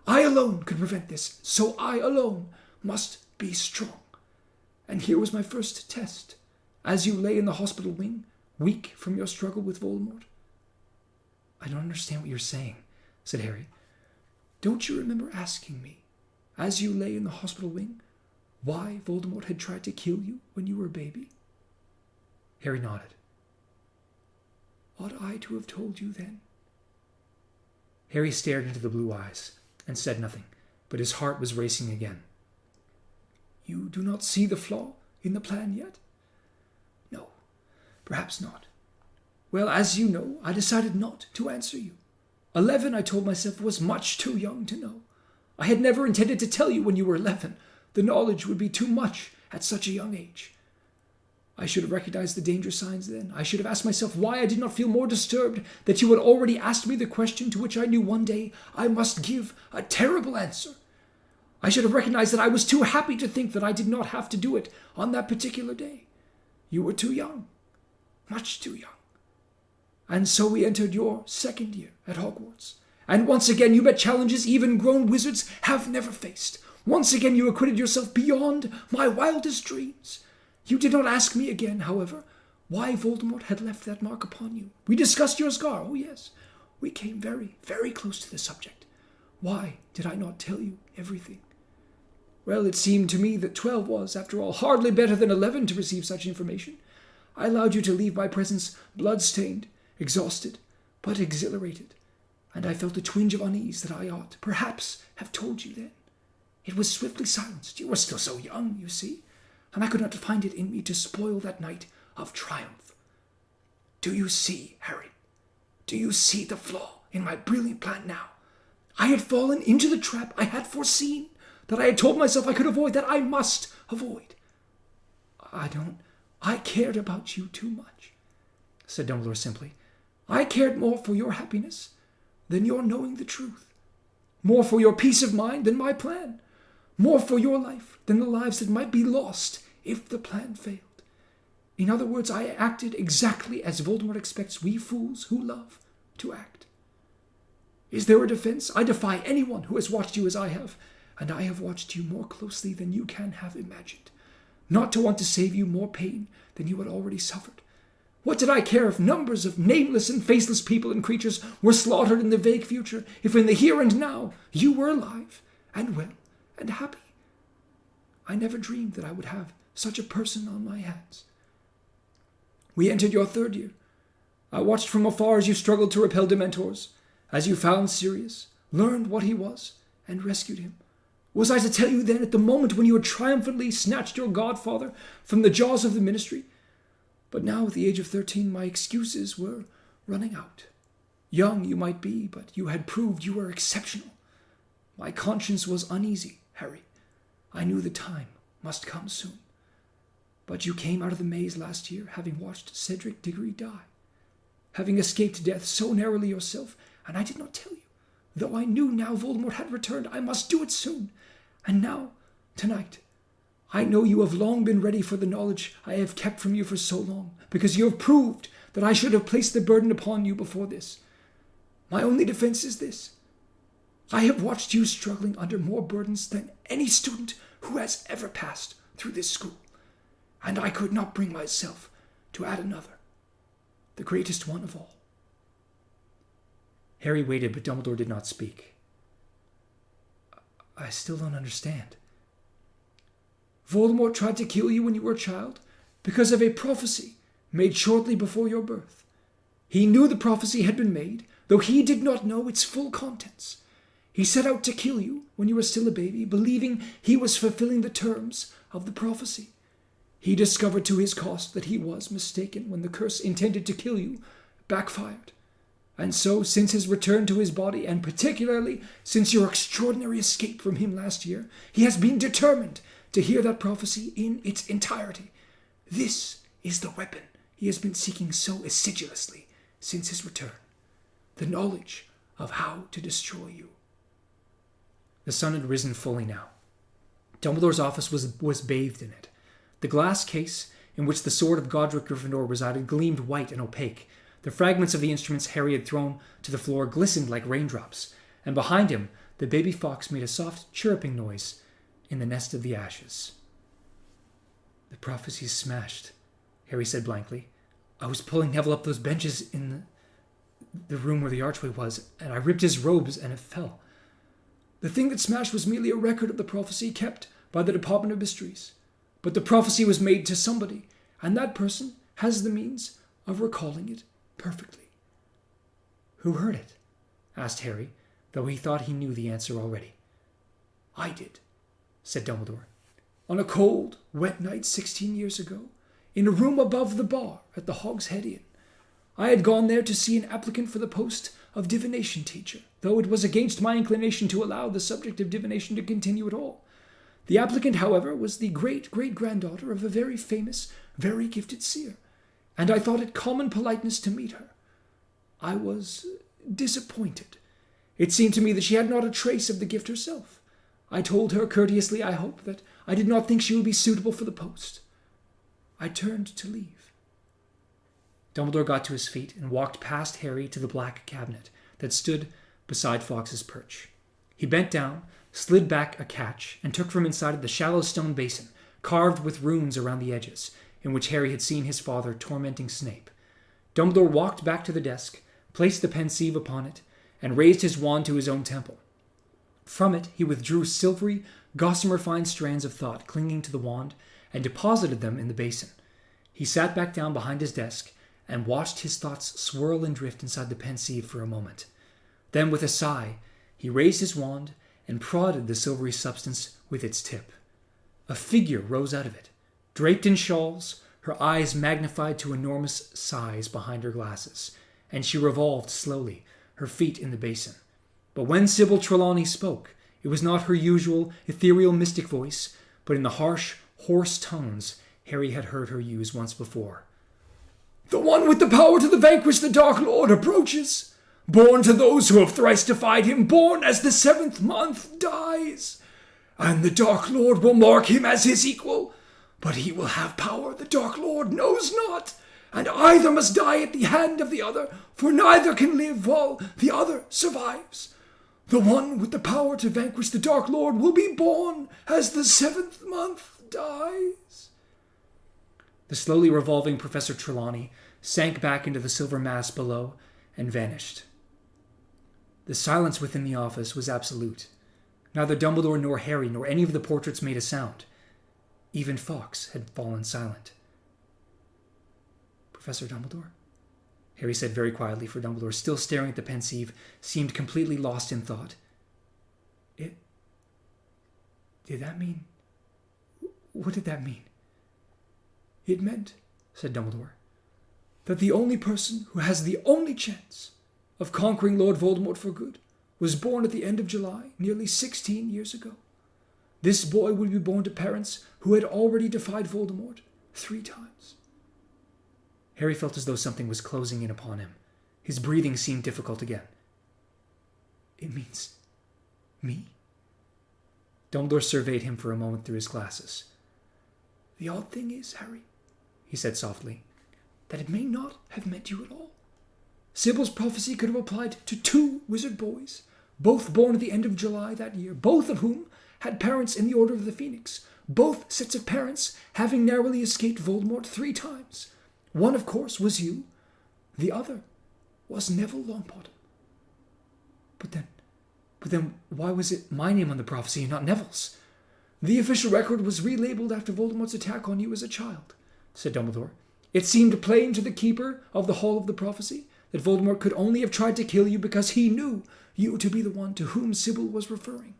I alone could prevent this, so I alone must be strong. And here was my first test, as you lay in the hospital wing, weak from your struggle with Voldemort. I don't understand what you're saying, said Harry. Don't you remember asking me, as you lay in the hospital wing, why Voldemort had tried to kill you when you were a baby? Harry nodded. Ought I to have told you then? Harry stared into the blue eyes and said nothing, but his heart was racing again. You do not see the flaw in the plan yet? No, perhaps not. Well, as you know, I decided not to answer you. 11, I told myself, was much too young to know. I had never intended to tell you when you were 11. The knowledge would be too much at such a young age. I should have recognized the danger signs then. I should have asked myself why I did not feel more disturbed that you had already asked me the question to which I knew one day I must give a terrible answer. I should have recognized that I was too happy to think that I did not have to do it on that particular day. You were too young, much too young. And so we entered your second year at Hogwarts. And once again you met challenges even grown wizards have never faced. Once again you acquitted yourself beyond my wildest dreams. You did not ask me again, however, why Voldemort had left that mark upon you. We discussed your scar, oh yes. We came very, very close to the subject. Why did I not tell you everything? Well, it seemed to me that 12 was, after all, hardly better than 11 to receive such information. I allowed you to leave my presence blood-stained, exhausted, but exhilarated, and I felt a twinge of unease that I ought, perhaps, have told you then. It was swiftly silenced. You were still so young, you see, and I could not find it in me to spoil that night of triumph. Do you see, Harry? Do you see the flaw in my brilliant plan now? I had fallen into the trap I had foreseen, that I had told myself I could avoid, that I must avoid. I cared about you too much, said Dumbledore simply. I cared more for your happiness than your knowing the truth, more for your peace of mind than my plan, more for your life than the lives that might be lost if the plan failed. In other words, I acted exactly as Voldemort expects we fools who love to act. Is there a defense? I defy anyone who has watched you as I have, and I have watched you more closely than you can have imagined, not to want to save you more pain than you had already suffered. What did I care if numbers of nameless and faceless people and creatures were slaughtered in the vague future, if in the here and now you were alive and well and happy? I never dreamed that I would have such a person on my hands. We entered your third year. I watched from afar as you struggled to repel Dementors, as you found Sirius, learned what he was, and rescued him. Was I to tell you then, at the moment when you had triumphantly snatched your godfather from the jaws of the Ministry? But now, at the age of 13, my excuses were running out. Young you might be, but you had proved you were exceptional. My conscience was uneasy, Harry. I knew the time must come soon. But you came out of the maze last year, having watched Cedric Diggory die, having escaped death so narrowly yourself, and I did not tell you. Though I knew now Voldemort had returned, I must do it soon. And now, tonight, I know you have long been ready for the knowledge I have kept from you for so long, because you have proved that I should have placed the burden upon you before this. My only defense is this. I have watched you struggling under more burdens than any student who has ever passed through this school, and I could not bring myself to add another. the greatest one of all. Harry waited, but Dumbledore did not speak. I still don't understand. Voldemort tried to kill you when you were a child because of a prophecy made shortly before your birth. He knew the prophecy had been made, though he did not know its full contents. He set out to kill you when you were still a baby, believing he was fulfilling the terms of the prophecy. He discovered to his cost that he was mistaken when the curse intended to kill you backfired. And so, since his return to his body, and particularly since your extraordinary escape from him last year, he has been determined to hear that prophecy in its entirety. This is the weapon he has been seeking so assiduously since his return. The knowledge of how to destroy you. The sun had risen fully now. Dumbledore's office was bathed in it. The glass case in which the sword of Godric Gryffindor resided gleamed white and opaque. The fragments of the instruments Harry had thrown to the floor glistened like raindrops, and behind him the baby fox made a soft chirruping noise in the nest of the ashes. The prophecy's smashed, Harry said blankly. I was pulling Neville up those benches in the room where the archway was, and I ripped his robes and it fell. The thing that smashed was merely a record of the prophecy kept by the Department of Mysteries. But the prophecy was made to somebody, and that person has the means of recalling it perfectly. Who heard it? Asked Harry, though he thought he knew the answer already. I did, said Dumbledore. On a cold, wet night 16 years ago, in a room above the bar at the Hogshead Inn. I had gone there to see an applicant for the post of divination teacher, though it was against my inclination to allow the subject of divination to continue at all. The applicant, however, was the great-great-granddaughter of a very famous, very gifted seer, and I thought it common politeness to meet her. I was disappointed. It seemed to me that she had not a trace of the gift herself. I told her courteously, I hope, that I did not think she would be suitable for the post. I turned to leave. Dumbledore got to his feet and walked past Harry to the black cabinet that stood beside Fawkes's perch. He bent down, slid back a catch, and took from inside it the shallow stone basin, carved with runes around the edges, in which Harry had seen his father tormenting Snape. Dumbledore walked back to the desk, placed the pensieve upon it, and raised his wand to his own temple. From it he withdrew silvery, gossamer-fine strands of thought clinging to the wand, and deposited them in the basin. He sat back down behind his desk, and watched his thoughts swirl and drift inside the pensieve for a moment. Then, with a sigh, he raised his wand and prodded the silvery substance with its tip. A figure rose out of it, draped in shawls, her eyes magnified to enormous size behind her glasses, and she revolved slowly, her feet in the basin. But when Sybil Trelawney spoke, it was not her usual ethereal mystic voice, but in the harsh, hoarse tones Harry had heard her use once before. The one with the power to vanquish the Dark Lord approaches, born to those who have thrice defied him, born as the 7th month dies. And the Dark Lord will mark him as his equal, but he will have power the Dark Lord knows not, and either must die at the hand of the other, for neither can live while the other survives. The one with the power to vanquish the Dark Lord will be born as the 7th month dies. The slowly revolving Professor Trelawney sank back into the silver mass below and vanished. The silence within the office was absolute. Neither Dumbledore nor Harry nor any of the portraits made a sound. Even Fawkes had fallen silent. Professor Dumbledore? Harry said very quietly, for Dumbledore, still staring at the pensieve, seemed completely lost in thought. Did that mean... What did that mean? It meant, said Dumbledore, that the only person who has the only chance of conquering Lord Voldemort for good was born at the end of July, nearly 16 years ago. This boy would be born to parents who had already defied Voldemort 3 times. Harry felt as though something was closing in upon him. His breathing seemed difficult again. It means me? Dumbledore surveyed him for a moment through his glasses. The odd thing is, Harry, he said softly, that it may not have meant you at all. Sybil's prophecy could have applied to 2 wizard boys, both born at the end of July that year, both of whom had parents in the Order of the Phoenix, both sets of parents having narrowly escaped Voldemort 3 times. One, of course, was you. The other was Neville Longbottom. But then why was it my name on the prophecy and not Neville's? The official record was relabeled after Voldemort's attack on you as a child, said Dumbledore. It seemed plain to the keeper of the Hall of the Prophecy that Voldemort could only have tried to kill you because he knew you to be the one to whom Sybil was referring.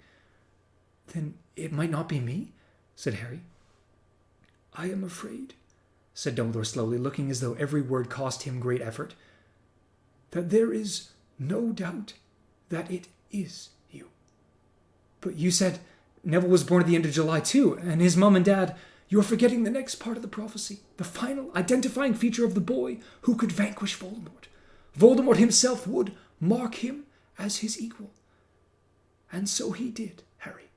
Then it might not be me, said Harry. I am afraid, said Dumbledore slowly, looking as though every word cost him great effort, that there is no doubt that it is you. But you said Neville was born at the end of July too, and his mum and dad. You're forgetting the next part of the prophecy, the final identifying feature of the boy who could vanquish Voldemort. Voldemort himself would mark him as his equal. And so he did, Harry.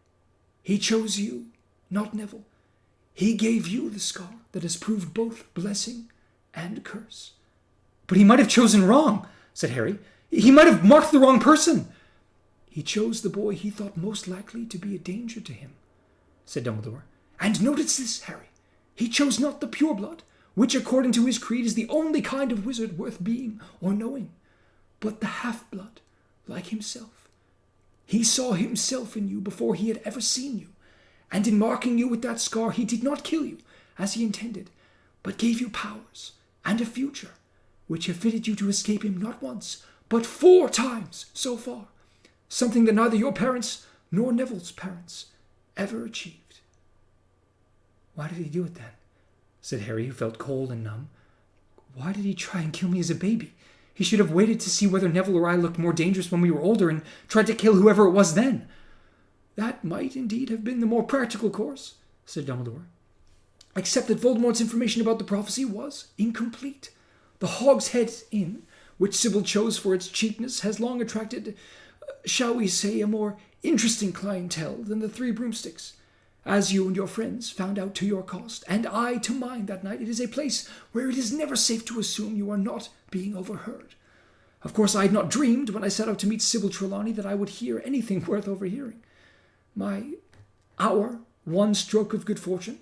He chose you, not Neville. He gave you the scar that has proved both blessing and curse. But he might have chosen wrong, said Harry. He might have marked the wrong person. He chose the boy he thought most likely to be a danger to him, said Dumbledore. And notice this, Harry. He chose not the pureblood, which according to his creed is the only kind of wizard worth being or knowing, but the half-blood, like himself. He saw himself in you before he had ever seen you, and in marking you with that scar he did not kill you, as he intended, but gave you powers and a future, which have fitted you to escape him not once, but 4 times so far, something that neither your parents nor Neville's parents ever achieved. Why did he do it then? Said Harry, who felt cold and numb. Why did he try and kill me as a baby? He should have waited to see whether Neville or I looked more dangerous when we were older and tried to kill whoever it was then. That might indeed have been the more practical course, said Dumbledore. Except that Voldemort's information about the prophecy was incomplete. The Hogshead Inn, which Sybil chose for its cheapness, has long attracted, shall we say, a more interesting clientele than the Three Broomsticks. As you and your friends found out to your cost, and I to mine that night, it is a place where it is never safe to assume you are not being overheard. Of course, I had not dreamed when I set out to meet Sybil Trelawney that I would hear anything worth overhearing. Our one stroke of good fortune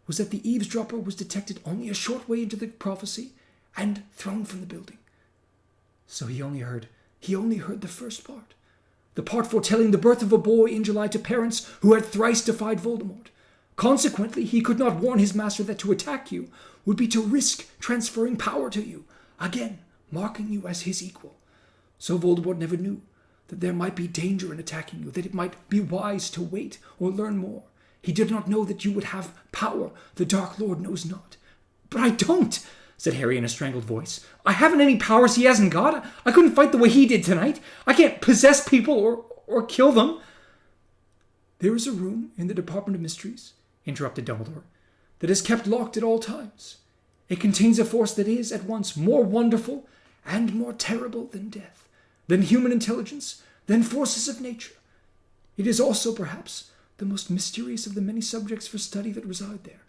was that the eavesdropper was detected only a short way into the prophecy and thrown from the building. So he only heard the first part. The part foretelling the birth of a boy in July to parents who had thrice defied Voldemort. Consequently, he could not warn his master that to attack you would be to risk transferring power to you, again marking you as his equal. So Voldemort never knew that there might be danger in attacking you, that it might be wise to wait or learn more. He did not know that you would have power the Dark Lord knows not. But I don't, said Harry in a strangled voice. I haven't any powers he hasn't got. I couldn't fight the way he did tonight. I can't possess people or kill them. There is a room in the Department of Mysteries, interrupted Dumbledore, that is kept locked at all times. It contains a force that is at once more wonderful and more terrible than death, than human intelligence, than forces of nature. It is also, perhaps, the most mysterious of the many subjects for study that reside there.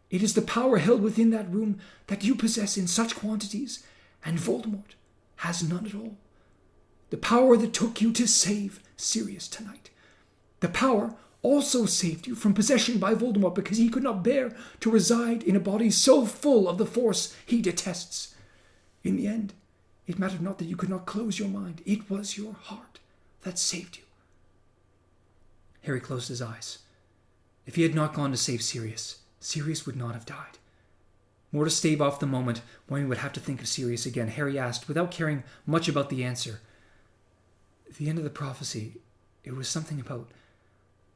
It is the power held within that room that you possess in such quantities, and Voldemort has none at all. The power that took you to save Sirius tonight. The power also saved you from possession by Voldemort because he could not bear to reside in a body so full of the force he detests. In the end, it mattered not that you could not close your mind. It was your heart that saved you. Harry closed his eyes. If he had not gone to save Sirius, Sirius would not have died. More to stave off the moment when he would have to think of Sirius again, Harry asked, without caring much about the answer. At the end of the prophecy, it was something about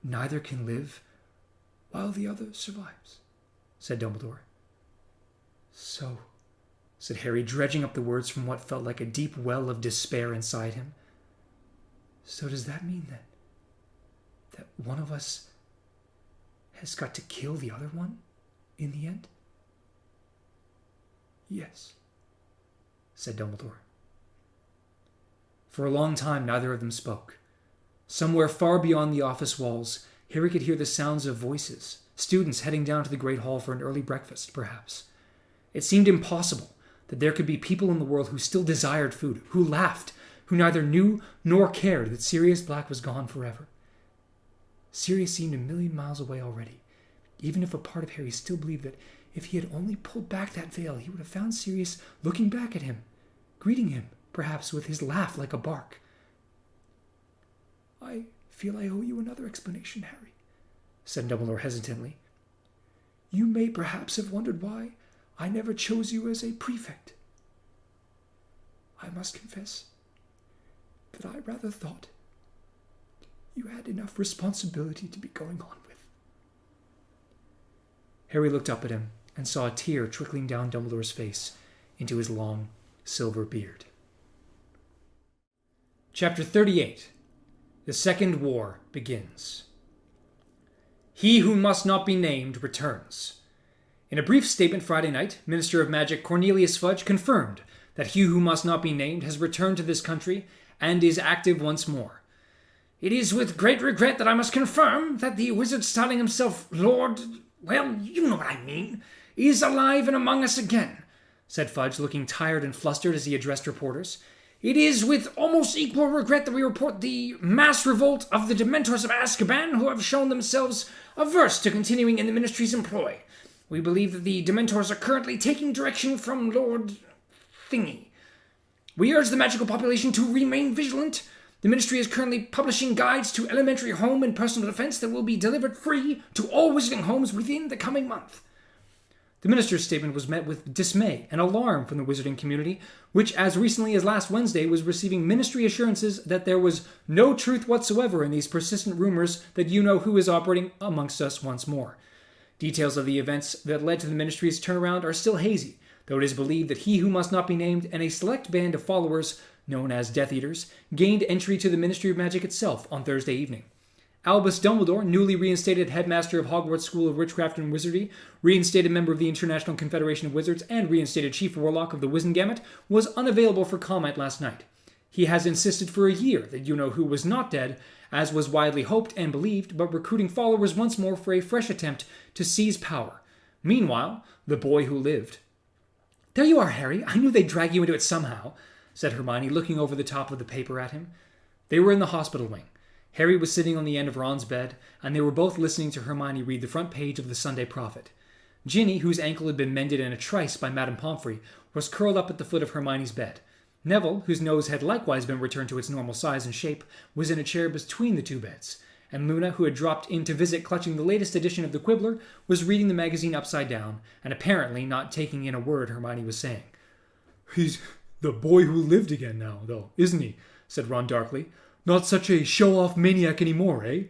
neither can live while the other survives, said Dumbledore. So, said Harry, dredging up the words from what felt like a deep well of despair inside him. So does that mean that one of us has got to kill the other one in the end? Yes, said Dumbledore. For a long time, neither of them spoke. Somewhere far beyond the office walls, Harry could hear the sounds of voices, students heading down to the Great Hall for an early breakfast, perhaps. It seemed impossible that there could be people in the world who still desired food, who laughed, who neither knew nor cared that Sirius Black was gone forever. Sirius seemed 1,000,000 miles away already, even if a part of Harry still believed that if he had only pulled back that veil, he would have found Sirius looking back at him, greeting him, perhaps with his laugh like a bark. "I feel I owe you another explanation, Harry," said Dumbledore hesitantly. "You may perhaps have wondered why I never chose you as a prefect. I must confess that I rather thought you had enough responsibility to be going on with." Harry looked up at him and saw a tear trickling down Dumbledore's face into his long silver beard. Chapter 38. The Second War Begins. He who must not be named returns. In a brief statement Friday night, Minister of Magic Cornelius Fudge confirmed that he who must not be named has returned to this country and is active once more. "It is with great regret that I must confirm that the wizard styling himself Lord... well, you know what I mean, is alive and among us again," said Fudge, looking tired and flustered as he addressed reporters. "It is with almost equal regret that we report the mass revolt of the Dementors of Azkaban, who have shown themselves averse to continuing in the Ministry's employ. We believe that the Dementors are currently taking direction from Lord Thingy. We urge the magical population to remain vigilant. The Ministry is currently publishing guides to elementary home and personal defense that will be delivered free to all wizarding homes within the coming month." The minister's statement was met with dismay and alarm from the wizarding community, which as recently as last Wednesday was receiving ministry assurances that there was no truth whatsoever in these persistent rumors that you-know-who is operating amongst us once more. Details of the events that led to the ministry's turnaround are still hazy, though it is believed that he who must not be named and a select band of followers, known as Death Eaters, gained entry to the Ministry of Magic itself on Thursday evening. Albus Dumbledore, newly reinstated headmaster of Hogwarts School of Witchcraft and Wizardry, reinstated member of the International Confederation of Wizards, and reinstated chief warlock of the Wizengamot, was unavailable for comment last night. He has insisted for a year that you-know-who was not dead, as was widely hoped and believed, but recruiting followers once more for a fresh attempt to seize power. Meanwhile, the boy who lived. "There you are, Harry. I knew they'd drag you into it somehow," said Hermione, looking over the top of the paper at him. They were in the hospital wing. Harry was sitting on the end of Ron's bed, and they were both listening to Hermione read the front page of the Sunday Prophet. Ginny, whose ankle had been mended in a trice by Madame Pomfrey, was curled up at the foot of Hermione's bed. Neville, whose nose had likewise been returned to its normal size and shape, was in a chair between the two beds, and Luna, who had dropped in to visit clutching the latest edition of the Quibbler, was reading the magazine upside down, and apparently not taking in a word Hermione was saying. "He's the boy who lived again now, though, isn't he?" said Ron darkly. "Not such a show-off maniac anymore, eh?"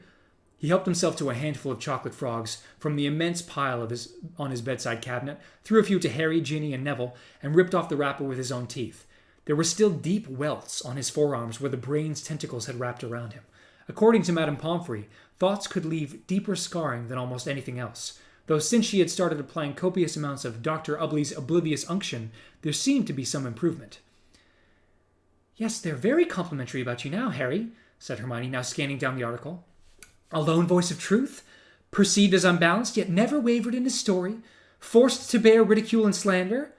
He helped himself to a handful of chocolate frogs from the immense pile on his bedside cabinet, threw a few to Harry, Ginny, and Neville, and ripped off the wrapper with his own teeth. There were still deep welts on his forearms where the brain's tentacles had wrapped around him. According to Madame Pomfrey, thoughts could leave deeper scarring than almost anything else, though since she had started applying copious amounts of Dr. Ubley's oblivious unction, there seemed to be some improvement. "Yes, they're very complimentary about you now, Harry," said Hermione, now scanning down the article. "A lone voice of truth, perceived as unbalanced, yet never wavered in his story, forced to bear ridicule and slander."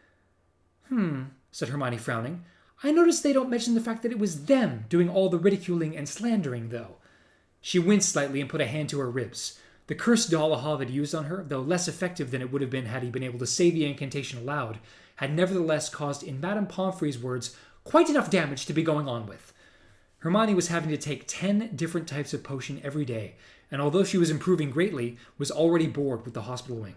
Said Hermione, frowning. "I notice they don't mention the fact that it was them doing all the ridiculing and slandering, though." She winced slightly and put a hand to her ribs. The cursed Dolohov had used on her, though less effective than it would have been had he been able to say the incantation aloud, had nevertheless caused, in Madame Pomfrey's words, quite enough damage to be going on with. Hermione was having to take 10 different types of potion every day, and although she was improving greatly, was already bored with the hospital wing.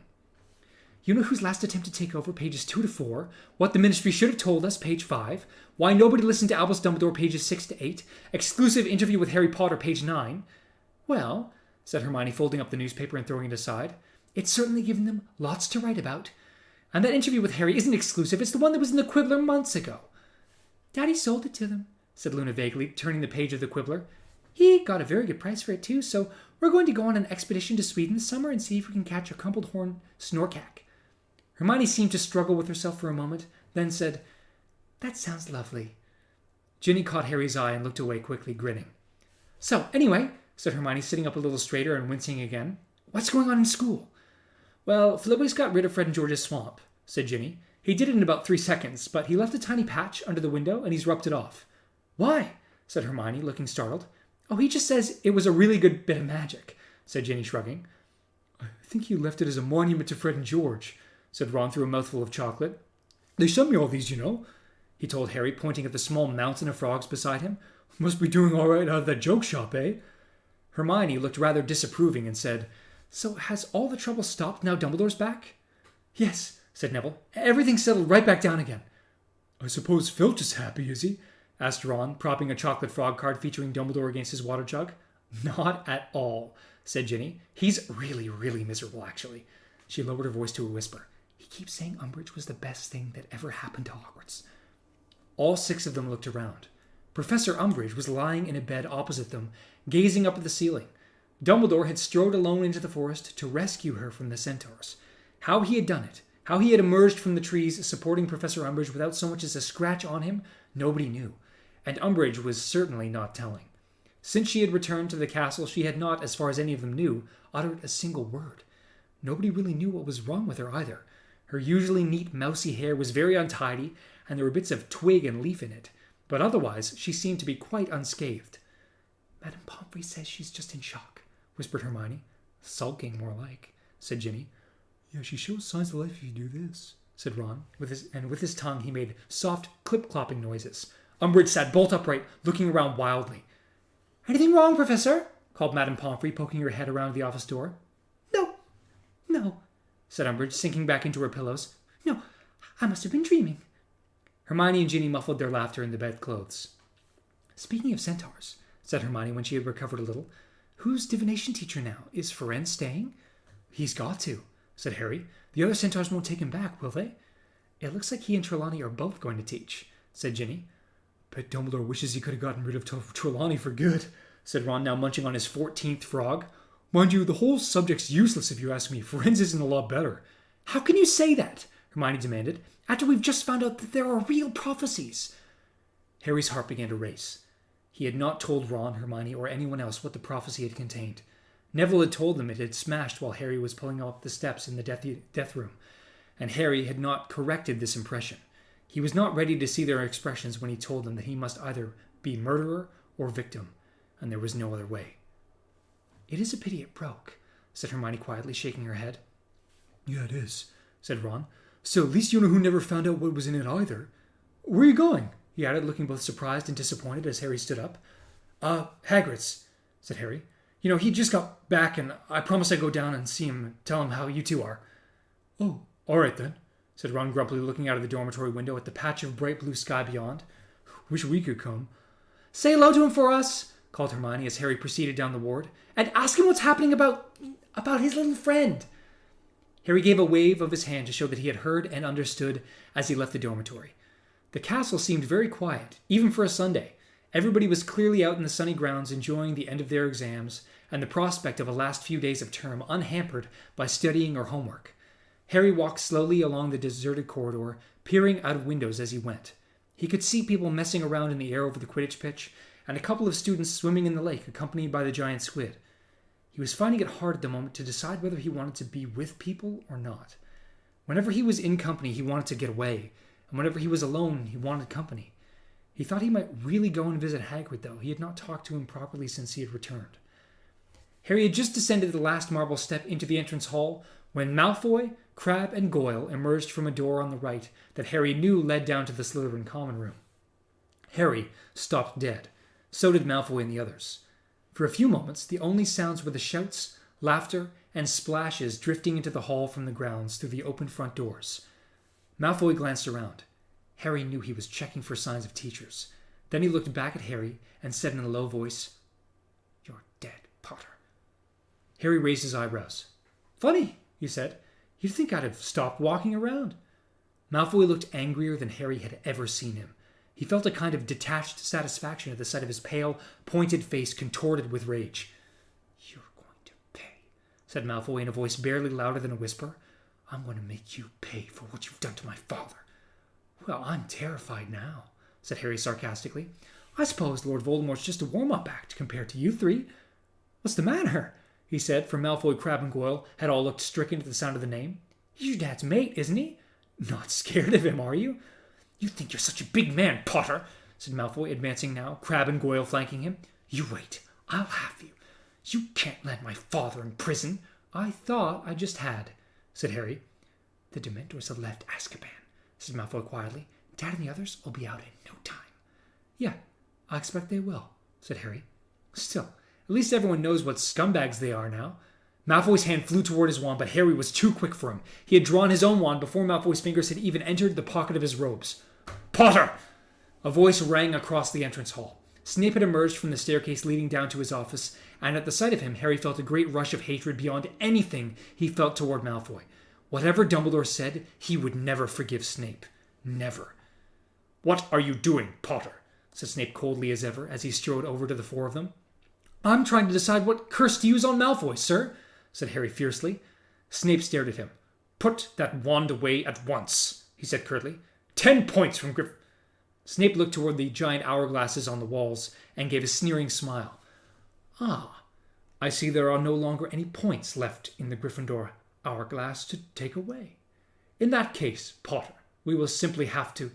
You-know-who's last attempt to take over, pages 2 to 4, what the Ministry should have told us, page 5, why nobody listened to Albus Dumbledore, pages 6 to 8, exclusive interview with Harry Potter, page 9. "Well," said Hermione, folding up the newspaper and throwing it aside, "it's certainly given them lots to write about. And that interview with Harry isn't exclusive, it's the one that was in the Quibbler months ago." "Daddy sold it to them," said Luna vaguely, turning the page of the Quibbler. "He got a very good price for it, too, so we're going to go on an expedition to Sweden this summer and see if we can catch a crumpled horn snorkack." Hermione seemed to struggle with herself for a moment, then said, "That sounds lovely." Ginny caught Harry's eye and looked away quickly, grinning. "So, anyway," said Hermione, sitting up a little straighter and wincing again, "what's going on in school?" "Well, Filippi's got rid of Fred and George's swamp," said Ginny. "He did it in about 3 seconds, but he left a tiny patch under the window and he's rubbed it off." "Why?" said Hermione, looking startled. "Oh, he just says it was a really good bit of magic," said Ginny, shrugging. "I think he left it as a monument to Fred and George," said Ron through a mouthful of chocolate. "They sent me all these, you know." he told Harry, pointing at the small mountain of frogs beside him. "Must be doing all right out of that joke shop, eh?" Hermione looked rather disapproving and said, "So has all the trouble stopped now Dumbledore's back?" "Yes," said Neville. "Everything's settled right back down again." "I suppose Filch is happy, is he?" asked Ron, propping a chocolate frog card featuring Dumbledore against his water jug. "Not at all," said Ginny. "He's really, really miserable, actually." She lowered her voice to a whisper. "He keeps saying Umbridge was the best thing that ever happened to Hogwarts." All 6 of them looked around. Professor Umbridge was lying in a bed opposite them, gazing up at the ceiling. Dumbledore had strode alone into the forest to rescue her from the centaurs. How he had done it, how he had emerged from the trees supporting Professor Umbridge without so much as a scratch on him, nobody knew. And Umbridge was certainly not telling. Since she had returned to the castle, she had not, as far as any of them knew, uttered a single word. Nobody really knew what was wrong with her either. Her usually neat, mousy hair was very untidy, and there were bits of twig and leaf in it. But otherwise, she seemed to be quite unscathed. "Madame Pomfrey says she's just in shock," whispered Hermione. "Sulking, more like," said Ginny. "Yeah, she shows signs of life if you do this," said Ron, with his tongue he made soft clip-clopping noises. Umbridge sat bolt upright, looking around wildly. "Anything wrong, Professor?" called Madame Pomfrey, poking her head around the office door. No, said Umbridge, sinking back into her pillows. "No, I must have been dreaming." Hermione and Ginny muffled their laughter in the bedclothes. "Speaking of centaurs," said Hermione when she had recovered a little, "who's divination teacher now? Is Firenze staying?" "He's got to," said Harry. "The other centaurs won't take him back, will they?" "It looks like he and Trelawney are both going to teach," said Ginny. "Bet Dumbledore wishes he could have gotten rid of Trelawney for good," said Ron, now munching on his 14th frog. "Mind you, the whole subject's useless if you ask me. Firenze isn't a lot better." "How can you say that?" Hermione demanded, "after we've just found out that there are real prophecies?" Harry's heart began to race. He had not told Ron, Hermione, or anyone else what the prophecy had contained. Neville had told them it had smashed while Harry was pulling up the steps in the death room, and Harry had not corrected this impression. He was not ready to see their expressions when he told them that he must either be murderer or victim, and there was no other way. "It is a pity it broke," said Hermione quietly, shaking her head. "Yeah, it is," said Ron. "So at least you know who never found out what was in it either. Where are you going?" he added, looking both surprised and disappointed as Harry stood up. Hagrid's," said Harry. "You know, he just got back, and I promised I'd go down and see him and tell him how you two are." "Oh, all right then," said Ron grumpily, looking out of the dormitory window at the patch of bright blue sky beyond. "Wish we could come." "Say hello to him for us," called Hermione as Harry proceeded down the ward, "and ask him what's happening about his little friend." Harry gave a wave of his hand to show that he had heard and understood as he left the dormitory. The castle seemed very quiet, even for a Sunday. Everybody was clearly out in the sunny grounds enjoying the end of their exams and the prospect of a last few days of term unhampered by studying or homework. Harry walked slowly along the deserted corridor, peering out of windows as he went. He could see people messing around in the air over the Quidditch pitch, and a couple of students swimming in the lake accompanied by the giant squid. He was finding it hard at the moment to decide whether he wanted to be with people or not. Whenever he was in company, he wanted to get away, and whenever he was alone, he wanted company. He thought he might really go and visit Hagrid, though. He had not talked to him properly since he had returned. Harry had just descended the last marble step into the entrance hall when Malfoy, Crabbe, and Goyle emerged from a door on the right that Harry knew led down to the Slytherin common room. Harry stopped dead. So did Malfoy and the others. For a few moments, the only sounds were the shouts, laughter, and splashes drifting into the hall from the grounds through the open front doors. Malfoy glanced around. Harry knew he was checking for signs of teachers. Then he looked back at Harry and said in a low voice, "You're dead, Potter." Harry raised his eyebrows. "Funny," he said. "You'd think I'd have stopped walking around." Malfoy looked angrier than Harry had ever seen him. He felt a kind of detached satisfaction at the sight of his pale, pointed face contorted with rage. "You're going to pay," said Malfoy in a voice barely louder than a whisper. "I'm going to make you pay for what you've done to my father." "Well, I'm terrified now," said Harry sarcastically. "I suppose Lord Voldemort's just a warm-up act compared to you three." "What's the matter?" he said, for Malfoy, Crabbe, and Goyle had all looked stricken at the sound of the name. "He's your dad's mate, isn't he? Not scared of him, are you?" "You think you're such a big man, Potter," said Malfoy, advancing now, Crabbe and Goyle flanking him. "You wait. I'll have you. You can't land my father in prison." "I thought I just had," said Harry. "The Dementors have left Azkaban," said Malfoy quietly. Dad and the others will be out in no time. Yeah, I expect they will, said Harry. Still, at least everyone knows what scumbags they are now. Malfoy's hand flew toward his wand, but Harry was too quick for him. He had drawn his own wand before Malfoy's fingers had even entered the pocket of his robes. Potter! A voice rang across the entrance hall. Snape had emerged from the staircase leading down to his office, and at the sight of him, Harry felt a great rush of hatred beyond anything he felt toward Malfoy. Whatever Dumbledore said, he would never forgive Snape. Never. What are you doing, Potter? Said Snape coldly as ever, as he strode over to the four of them. I'm trying to decide what curse to use on Malfoy, sir, said Harry fiercely. Snape stared at him. Put that wand away at once, he said curtly. 10 points from Griff... Snape looked toward the giant hourglasses on the walls and gave a sneering smile. Ah, I see there are no longer any points left in the Gryffindor hourglass to take away. In that case, Potter, we will simply have to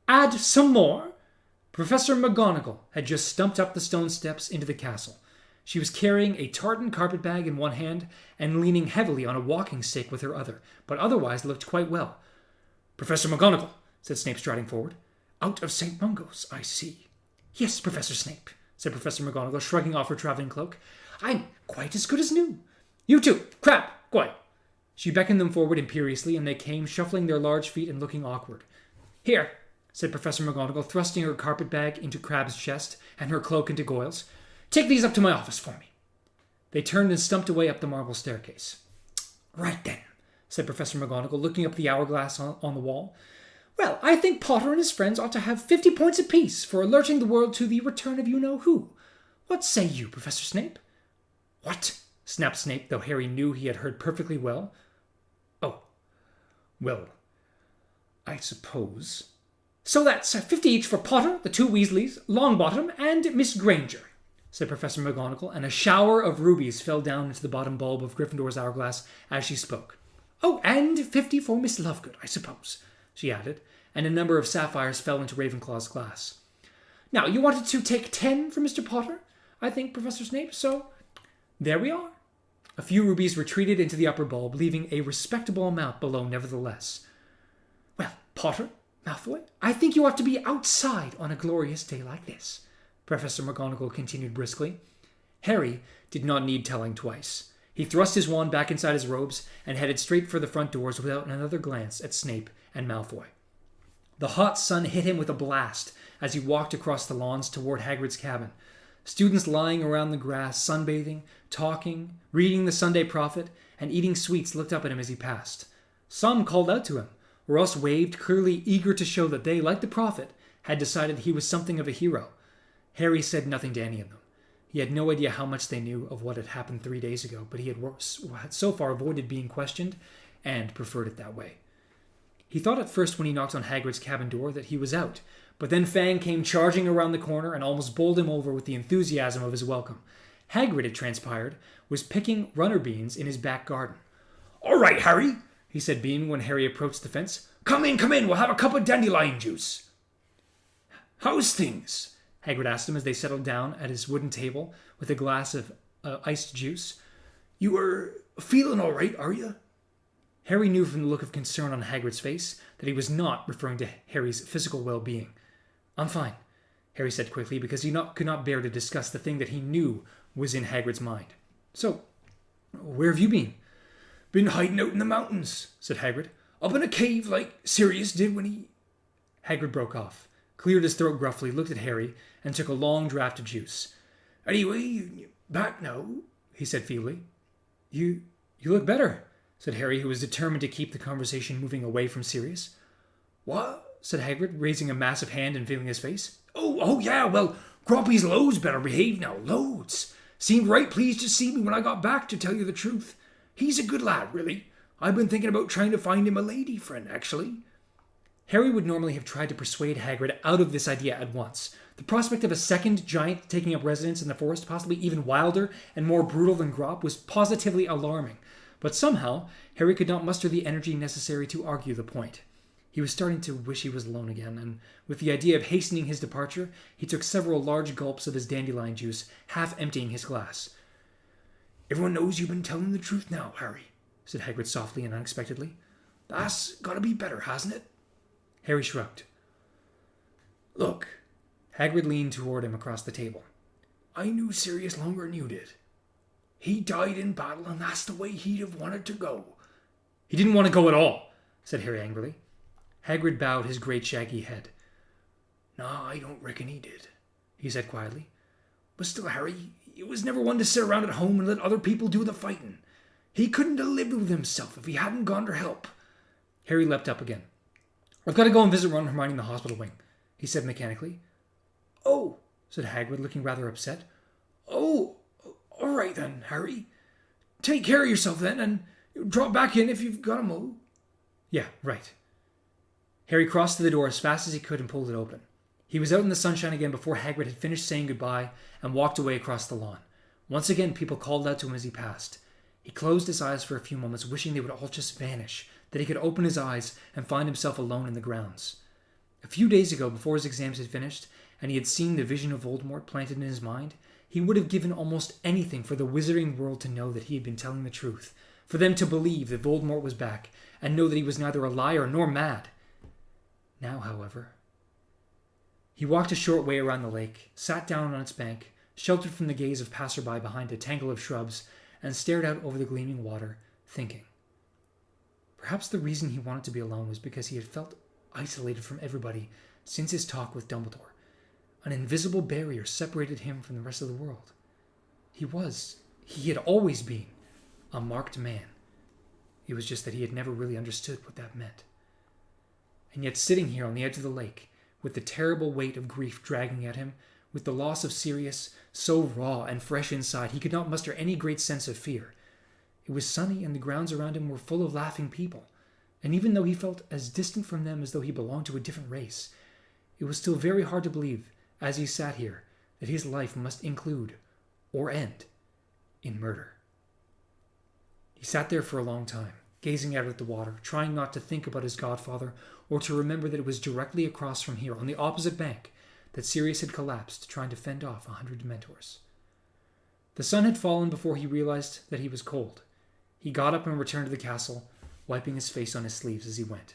add some more. Professor McGonagall had just stumped up the stone steps into the castle. She was carrying a tartan carpetbag in one hand and leaning heavily on a walking stick with her other, but otherwise looked quite well. Professor McGonagall, said Snape striding forward. Out of St. Mungo's, I see. Yes, Professor Snape, said Professor McGonagall, shrugging off her travelling cloak. I'm quite as good as new. You too. Crab, go on. She beckoned them forward imperiously, and they came, shuffling their large feet and looking awkward. Here, said Professor McGonagall, thrusting her carpetbag into Crabbe's chest and her cloak into Goyle's. Take these up to my office for me. They turned and stumped away up the marble staircase. Right then, said Professor McGonagall, looking up the hourglass on the wall. Well, I think Potter and his friends ought to have 50 points apiece for alerting the world to the return of you-know-who. What say you, Professor Snape? What? Snapped Snape, though Harry knew he had heard perfectly well. Oh, well, I suppose. So that's 50 each for Potter, the two Weasleys, Longbottom, and Miss Granger, said Professor McGonagall, and a shower of rubies fell down into the bottom bulb of Gryffindor's hourglass as she spoke. Oh, and 50 for Miss Lovegood, I suppose, she added, and a number of sapphires fell into Ravenclaw's glass. Now, you wanted to take 10 for Mr. Potter, I think, Professor Snape, so there we are. A few rubies retreated into the upper bulb, leaving a respectable amount below nevertheless. Well, Potter, Malfoy, I think you ought to be outside on a glorious day like this, Professor McGonagall continued briskly. Harry did not need telling twice. He thrust his wand back inside his robes and headed straight for the front doors without another glance at Snape and Malfoy. The hot sun hit him with a blast as he walked across the lawns toward Hagrid's cabin. Students lying around the grass, sunbathing, talking, reading the Sunday Prophet, and eating sweets looked up at him as he passed. Some called out to him, or else waved, clearly eager to show that they, like the Prophet, had decided he was something of a hero. Harry said nothing to any of them. He had no idea how much they knew of what had happened 3 days ago, but he had so far avoided being questioned and preferred it that way. He thought at first when he knocked on Hagrid's cabin door that he was out, but then Fang came charging around the corner and almost bowled him over with the enthusiasm of his welcome. Hagrid, it transpired, was picking runner beans in his back garden. All right, Harry, he said, beaming when Harry approached the fence. Come in, we'll have a cup of dandelion juice. How's things? Hagrid asked him as they settled down at his wooden table with a glass of iced juice. You are feeling all right, are you? Harry knew from the look of concern on Hagrid's face that he was not referring to Harry's physical well-being. I'm fine, Harry said quickly, because he could not bear to discuss the thing that he knew was in Hagrid's mind. So, where have you been? Been hiding out in the mountains, said Hagrid. Up in a cave like Sirius did when he... Hagrid broke off, cleared his throat gruffly, looked at Harry, and took a long draught of juice. Anyway, you're back now, he said feebly. You look better, said Harry, who was determined to keep the conversation moving away from Sirius. What? Said Hagrid, raising a massive hand and feeling his face. Oh, yeah, well, Groppy's loads better behaved now, loads. Seemed right pleased to see me when I got back, to tell you the truth. He's a good lad, really. I've been thinking about trying to find him a lady friend, actually. Harry would normally have tried to persuade Hagrid out of this idea at once. The prospect of a second giant taking up residence in the forest, possibly even wilder and more brutal than Gropp, was positively alarming. But somehow, Harry could not muster the energy necessary to argue the point. He was starting to wish he was alone again, and with the idea of hastening his departure, he took several large gulps of his dandelion juice, half emptying his glass. Everyone knows you've been telling the truth now, Harry, said Hagrid softly and unexpectedly. That's got to be better, hasn't it? Harry shrugged. Look, Hagrid leaned toward him across the table. I knew Sirius longer than you did. He died in battle, and that's the way he'd have wanted to go. He didn't want to go at all, said Harry angrily. Hagrid bowed his great shaggy head. Nah, I don't reckon he did, he said quietly. But still, Harry, he was never one to sit around at home and let other people do the fighting. He couldn't have lived with himself if he hadn't gone to help. Harry leapt up again. I've got to go and visit Ron and Hermione in the hospital wing, he said mechanically. Oh, said Hagrid, looking rather upset. Oh, all right then, Harry. Take care of yourself then, and drop back in if you've got to move. Yeah, right. Harry crossed to the door as fast as he could and pulled it open. He was out in the sunshine again before Hagrid had finished saying goodbye and walked away across the lawn. Once again, people called out to him as he passed. He closed his eyes for a few moments, wishing they would all just vanish, that he could open his eyes and find himself alone in the grounds. A few days ago, before his exams had finished, and he had seen the vision of Voldemort planted in his mind, he would have given almost anything for the wizarding world to know that he had been telling the truth, for them to believe that Voldemort was back, and know that he was neither a liar nor mad. Now, however, he walked a short way around the lake, sat down on its bank, sheltered from the gaze of passerby behind a tangle of shrubs, and stared out over the gleaming water, thinking. Perhaps the reason he wanted to be alone was because he had felt isolated from everybody since his talk with Dumbledore. An invisible barrier separated him from the rest of the world. He had always been, a marked man. It was just that he had never really understood what that meant. And yet sitting here on the edge of the lake, with the terrible weight of grief dragging at him, with the loss of Sirius so raw and fresh inside, he could not muster any great sense of fear. It was sunny, and the grounds around him were full of laughing people. And even though he felt as distant from them as though he belonged to a different race, it was still very hard to believe, as he sat here, that his life must include, or end, in murder. He sat there for a long time, gazing out at the water, trying not to think about his godfather, or to remember that it was directly across from here, on the opposite bank, that Sirius had collapsed, trying to fend off 100 Dementors. The sun had fallen before he realized that he was cold. He got up and returned to the castle, wiping his face on his sleeves as he went.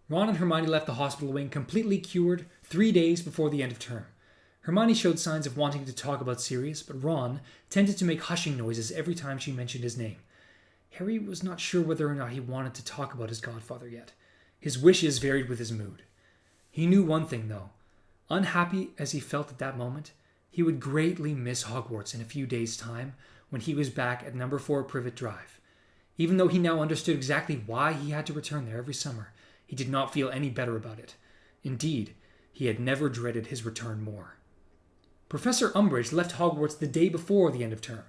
Ron and Hermione left the hospital wing completely cured 3 days before the end of term. Hermione showed signs of wanting to talk about Sirius, but Ron tended to make hushing noises every time she mentioned his name. Harry was not sure whether or not he wanted to talk about his godfather yet. His wishes varied with his mood. He knew one thing, though. Unhappy as he felt at that moment, he would greatly miss Hogwarts in a few days' time when he was back at number 4 Privet Drive. Even though he now understood exactly why he had to return there every summer, he did not feel any better about it. Indeed, he had never dreaded his return more. Professor Umbridge left Hogwarts the day before the end of term.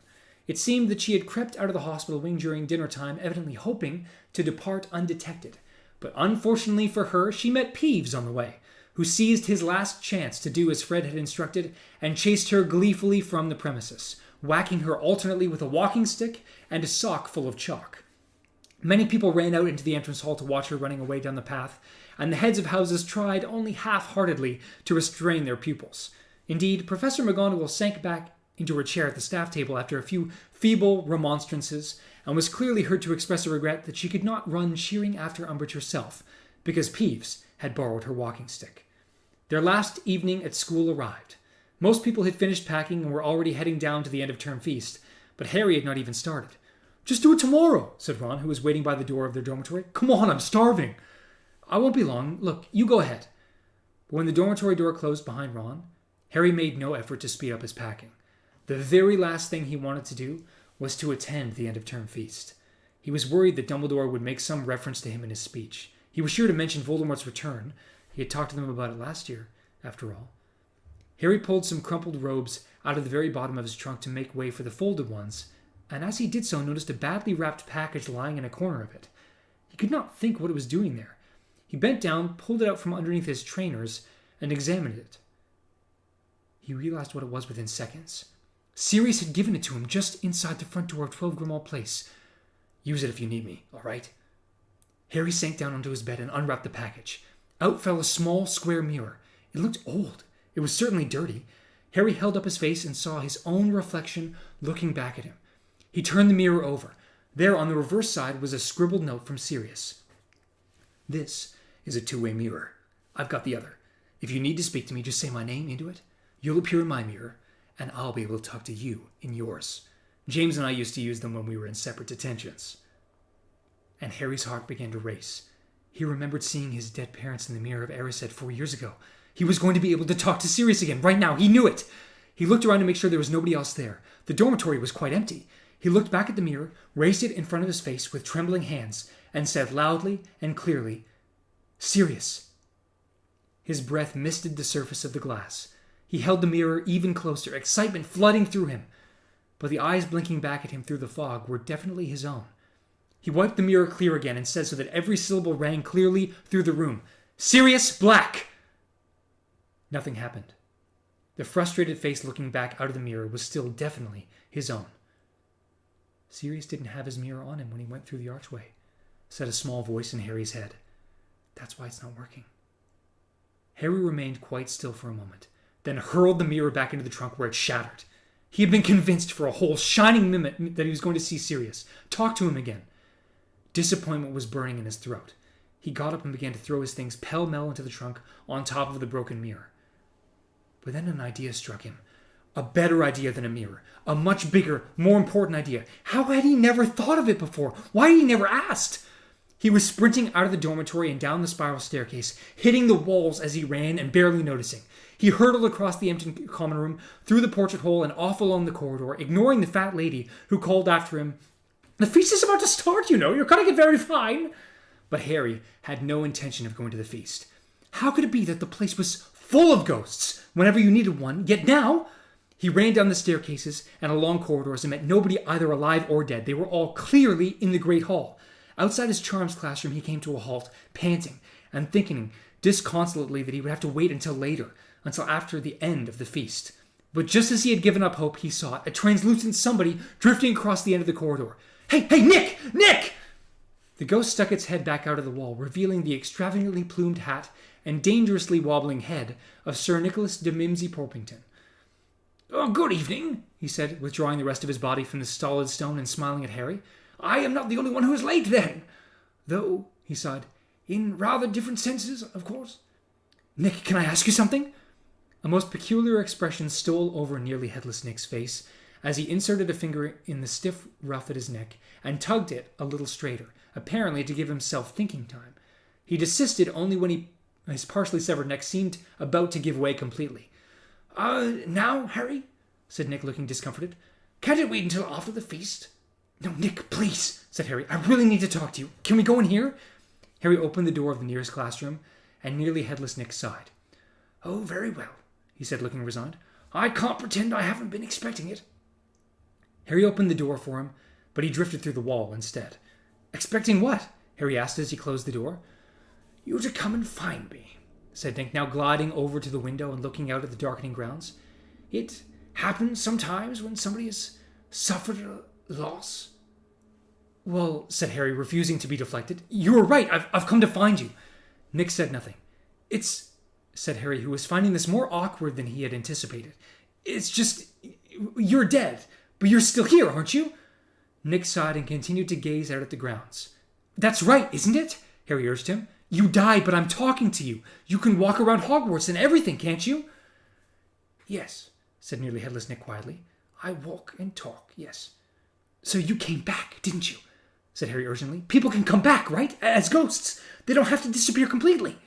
It seemed that she had crept out of the hospital wing during dinner time, evidently hoping to depart undetected. But unfortunately for her, she met Peeves on the way, who seized his last chance to do as Fred had instructed and chased her gleefully from the premises, whacking her alternately with a walking stick and a sock full of chalk. Many people ran out into the entrance hall to watch her running away down the path, and the heads of houses tried only half-heartedly to restrain their pupils. Indeed, Professor McGonagall sank back into her chair at the staff table after a few feeble remonstrances, and was clearly heard to express a regret that she could not run cheering after Umbridge herself, because Peeves had borrowed her walking stick. Their last evening at school arrived. Most people had finished packing and were already heading down to the end-of-term feast, but Harry had not even started. "Just do it tomorrow," said Ron, who was waiting by the door of their dormitory. "Come on, I'm starving." "I won't be long. Look, you go ahead." But when the dormitory door closed behind Ron, Harry made no effort to speed up his packing. The very last thing he wanted to do was to attend the end-of-term feast. He was worried that Dumbledore would make some reference to him in his speech. He was sure to mention Voldemort's return. He had talked to them about it last year, after all. Harry pulled some crumpled robes out of the very bottom of his trunk to make way for the folded ones, and as he did so noticed a badly wrapped package lying in a corner of it. He could not think what it was doing there. He bent down, pulled it out from underneath his trainers, and examined it. He realized what it was within seconds. Sirius had given it to him just inside the front door of 12 Grimmauld Place. "Use it if you need me, all right?" Harry sank down onto his bed and unwrapped the package. Out fell a small square mirror. It looked old. It was certainly dirty. Harry held up his face and saw his own reflection looking back at him. He turned the mirror over. There on the reverse side was a scribbled note from Sirius. "This is a two-way mirror. I've got the other. If you need to speak to me, just say my name into it. You'll appear in my mirror, and I'll be able to talk to you in yours. James and I used to use them when we were in separate detentions. And Harry's heart began to race. He remembered seeing his dead parents in the mirror of Erised 4 years ago. He was going to be able to talk to Sirius again, right now. He knew it. He looked around to make sure there was nobody else there. The dormitory was quite empty. He looked back at the mirror, raised it in front of his face with trembling hands, and said loudly and clearly, "Sirius." His breath misted the surface of the glass. He held the mirror even closer, excitement flooding through him. But the eyes blinking back at him through the fog were definitely his own. He wiped the mirror clear again and said so that every syllable rang clearly through the room, "Sirius Black!" Nothing happened. The frustrated face looking back out of the mirror was still definitely his own. "Sirius didn't have his mirror on him when he went through the archway," said a small voice in Harry's head. "That's why it's not working." Harry remained quite still for a moment, then hurled the mirror back into the trunk where it shattered. He had been convinced for a whole shining minute that he was going to see Sirius, talk to him again. Disappointment was burning in his throat. He got up and began to throw his things pell-mell into the trunk on top of the broken mirror. But then an idea struck him. A better idea than a mirror. A much bigger, more important idea. How had he never thought of it before? Why had he never asked? He was sprinting out of the dormitory and down the spiral staircase, hitting the walls as he ran and barely noticing. He hurtled across the empty common room, through the portrait hole and off along the corridor, ignoring the fat lady who called after him, "The feast is about to start, you know. You're going to get very fine." But Harry had no intention of going to the feast. How could it be that the place was full of ghosts whenever you needed one, yet now? He ran down the staircases and along corridors and met nobody either alive or dead. They were all clearly in the great hall. Outside his charms classroom, he came to a halt, panting, and thinking disconsolately that he would have to wait until later, until after the end of the feast. But just as he had given up hope, he saw a translucent somebody drifting across the end of the corridor. Hey, Nick! Nick! The ghost stuck its head back out of the wall, revealing the extravagantly plumed hat and dangerously wobbling head of Sir Nicholas de Mimsy Porpington. "Oh, good evening," he said, withdrawing the rest of his body from the stolid stone and smiling at Harry. "I am not the only one who is late, then. Though," he sighed, "in rather different senses, of course." "Nick, can I ask you something?" A most peculiar expression stole over nearly headless Nick's face as he inserted a finger in the stiff ruff at his neck and tugged it a little straighter, apparently to give himself thinking time. He desisted only when his partially severed neck seemed about to give way completely. Now, Harry?" said Nick, looking discomforted. "Can't it wait until after the feast?" "No, Nick, please," said Harry. "I really need to talk to you. Can we go in here?" Harry opened the door of the nearest classroom, and nearly headless Nick sighed. "Oh, very well," he said, looking resigned. "I can't pretend I haven't been expecting it." Harry opened the door for him, but he drifted through the wall instead. "Expecting what?" Harry asked as he closed the door. "You to come and find me," said Nick, now gliding over to the window and looking out at the darkening grounds. "It happens sometimes when somebody has suffered a loss." "Well," said Harry, refusing to be deflected, "you were right. I've come to find you." Nick said nothing. "It's," said Harry, who was finding this more awkward than he had anticipated. "It's just, you're dead, but you're still here, aren't you?" Nick sighed and continued to gaze out at the grounds. "That's right, isn't it?" Harry urged him. "You died, but I'm talking to you. You can walk around Hogwarts and everything, can't you?" "Yes," said nearly headless Nick quietly. "I walk and talk, yes." "So you came back, didn't you?" said Harry urgently. "People can come back, right? As ghosts. They don't have to disappear completely."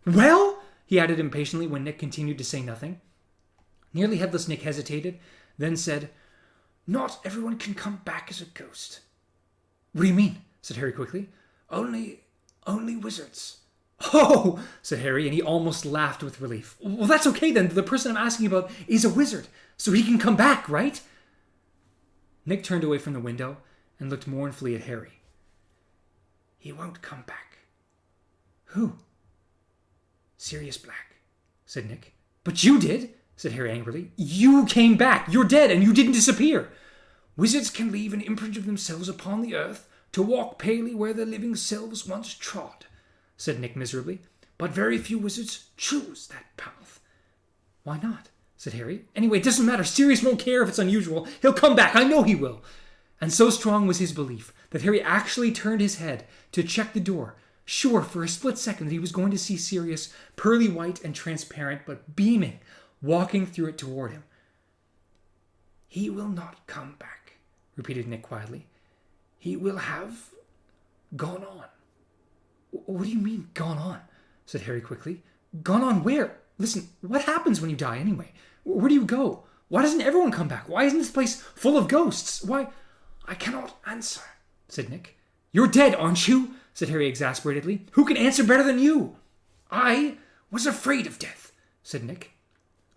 "Well?" he added impatiently when Nick continued to say nothing. Nearly headless Nick hesitated, then said, "Not everyone can come back as a ghost." "What do you mean?" said Harry quickly. Only wizards." "Oh!" said Harry, and he almost laughed with relief. "Well, that's okay then. The person I'm asking about is a wizard, so he can come back, right?" Nick turned away from the window and looked mournfully at Harry. "He won't come back." "Who?" "Sirius Black," said Nick. "But you did," said Harry angrily. "You came back. You're dead, and you didn't disappear." "Wizards can leave an imprint of themselves upon the earth to walk palely where their living selves once trod," said Nick miserably. "But very few wizards choose that path." "Why not?" said Harry. "Anyway, it doesn't matter. Sirius won't care if it's unusual. He'll come back. I know he will." And so strong was his belief that Harry actually turned his head to check the door, sure for a split second that he was going to see Sirius, pearly white and transparent, but beaming, walking through it toward him. "He will not come back," repeated Nick quietly. "He will have gone on." "What do you mean, gone on?" said Harry quickly. "Gone on where? Listen, what happens when you die anyway? Where do you go? Why doesn't everyone come back? Why isn't this place full of ghosts? Why—" "I cannot answer," said Nick. "You're dead, aren't you?" said Harry exasperatedly. "Who can answer better than you?" "I was afraid of death," said Nick.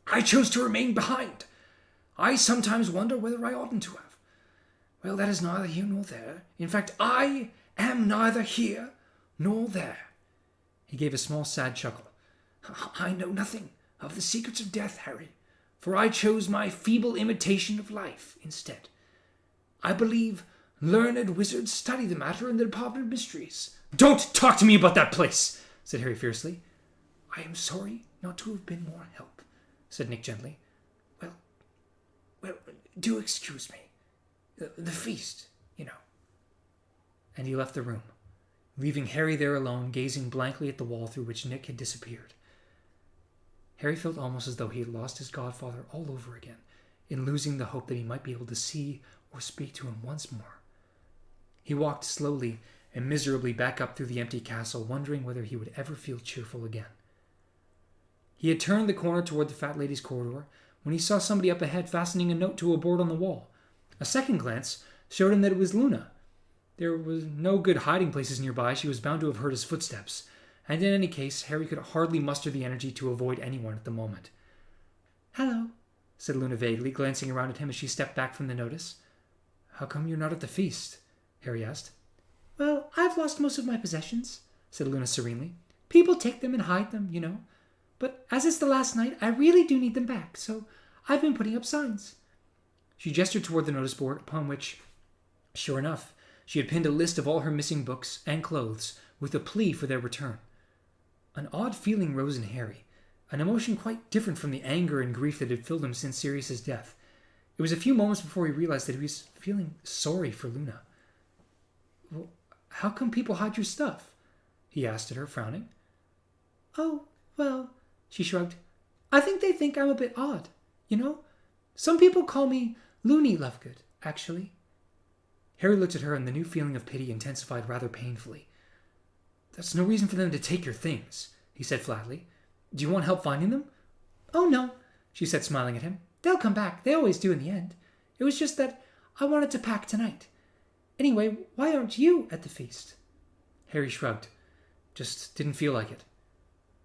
"I chose to remain behind. I sometimes wonder whether I oughtn't to have. Well, that is neither here nor there. In fact, I am neither here nor there." He gave a small sad chuckle. "I know nothing of the secrets of death, Harry, for I chose my feeble imitation of life instead. I believe learned wizards study the matter in the Department of Mysteries." "Don't talk to me about that place," said Harry fiercely. "I am sorry not to have been more help," said Nick gently. Well, do excuse me. The feast, you know." And he left the room, leaving Harry there alone, gazing blankly at the wall through which Nick had disappeared. Harry felt almost as though he had lost his godfather all over again, in losing the hope that he might be able to see or speak to him once more. He walked slowly and miserably back up through the empty castle, wondering whether he would ever feel cheerful again. He had turned the corner toward the fat lady's corridor when he saw somebody up ahead fastening a note to a board on the wall. A second glance showed him that it was Luna. There was no good hiding places nearby. She was bound to have heard his footsteps, and in any case, Harry could hardly muster the energy to avoid anyone at the moment. "Hello," said Luna vaguely, glancing around at him as she stepped back from the notice. "How come you're not at the feast?" Harry asked. "Well, I've lost most of my possessions," said Luna serenely. "People take them and hide them, you know. But as it's the last night, I really do need them back, so I've been putting up signs." She gestured toward the notice board, upon which, sure enough, she had pinned a list of all her missing books and clothes, with a plea for their return. An odd feeling rose in Harry, an emotion quite different from the anger and grief that had filled him since Sirius's death. It was a few moments before he realized that he was feeling sorry for Luna. "Well, how come people hide your stuff?" he asked at her, frowning. "Oh, well," she shrugged. "I think I'm a bit odd, you know? Some people call me Loony Lovegood, actually." Harry looked at her, and the new feeling of pity intensified rather painfully. "That's no reason for them to take your things," he said flatly. "Do you want help finding them?" "Oh, no," she said, smiling at him. "They'll come back. They always do in the end. It was just that I wanted to pack tonight. Anyway, why aren't you at the feast?" Harry shrugged. "Just didn't feel like it."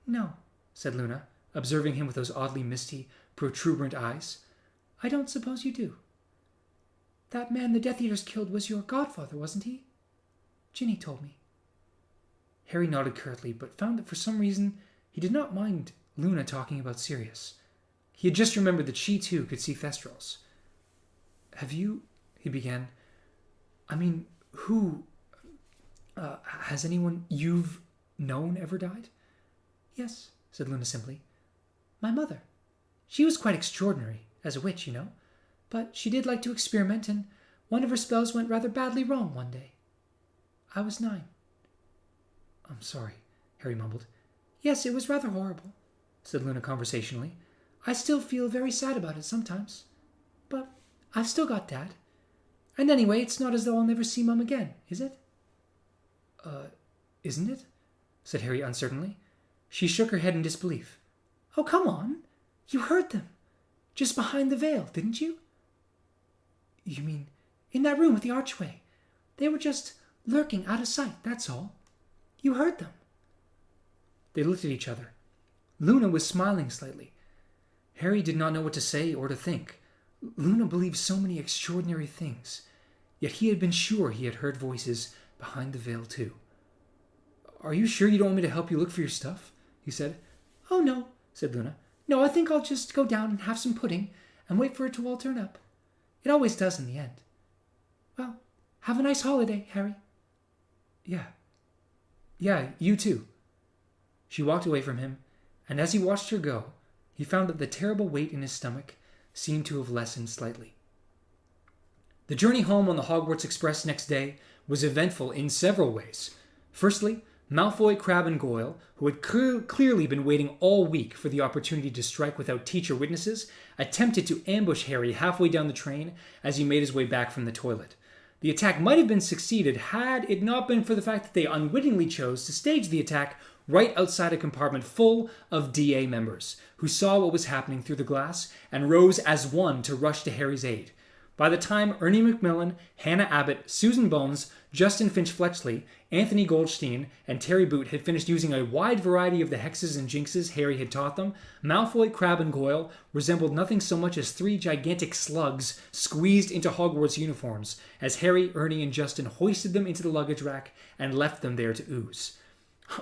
"No," said Luna, observing him with those oddly misty, protuberant eyes. "I don't suppose you do. That man the Death Eaters killed was your godfather, wasn't he? Ginny told me." Harry nodded curtly, but found that for some reason he did not mind Luna talking about Sirius. He had just remembered that she too could see Thestrals. "Have you—" he began. "I mean, who— has anyone you've known ever died?" "Yes," said Luna simply. "My mother. She was quite extraordinary, as a witch, you know. But she did like to experiment, and one of her spells went rather badly wrong one day. I was 9. "I'm sorry," Harry mumbled. "Yes, it was rather horrible," said Luna conversationally. "I still feel very sad about it sometimes. But I've still got Dad. And anyway, it's not as though I'll never see Mum again, is it?" Isn't it?" said Harry uncertainly. She shook her head in disbelief. "Oh, come on. You heard them. Just behind the veil, didn't you?" "You mean in that room with the archway? They were just lurking out of sight, that's all. You heard them." They looked at each other. Luna was smiling slightly. Harry did not know what to say or to think. Luna believed so many extraordinary things, yet he had been sure he had heard voices behind the veil too. "Are you sure you don't want me to help you look for your stuff?" he said. "Oh, no," said Luna. "No, I think I'll just go down and have some pudding and wait for it to all turn up. It always does in the end. Well, have a nice holiday, Harry." Yeah, you too." She walked away from him, and as he watched her go, he found that the terrible weight in his stomach seemed to have lessened slightly. The journey home on the Hogwarts Express next day was eventful in several ways. Firstly, Malfoy, Crabbe, and Goyle, who had clearly been waiting all week for the opportunity to strike without teacher witnesses, attempted to ambush Harry halfway down the train as he made his way back from the toilet. The attack might have been succeeded had it not been for the fact that they unwittingly chose to stage the attack right outside a compartment full of DA members, who saw what was happening through the glass and rose as one to rush to Harry's aid. By the time Ernie Macmillan, Hannah Abbott, Susan Bones, Justin Finch-Fletchley, Anthony Goldstein, and Terry Boot had finished using a wide variety of the hexes and jinxes Harry had taught them, Malfoy, Crabbe, and Goyle resembled nothing so much as 3 gigantic slugs squeezed into Hogwarts uniforms as Harry, Ernie, and Justin hoisted them into the luggage rack and left them there to ooze.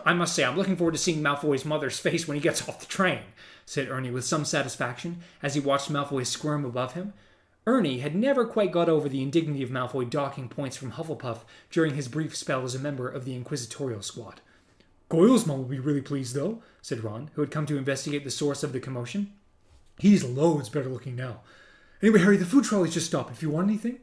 "I must say, I'm looking forward to seeing Malfoy's mother's face when he gets off the train," said Ernie with some satisfaction as he watched Malfoy squirm above him. Ernie had never quite got over the indignity of Malfoy docking points from Hufflepuff during his brief spell as a member of the Inquisitorial Squad. "Goyle's mom will be really pleased, though," said Ron, who had come to investigate the source of the commotion. "He's loads better looking now. Anyway, Harry, the food trolley's just stopped. If you want anything..."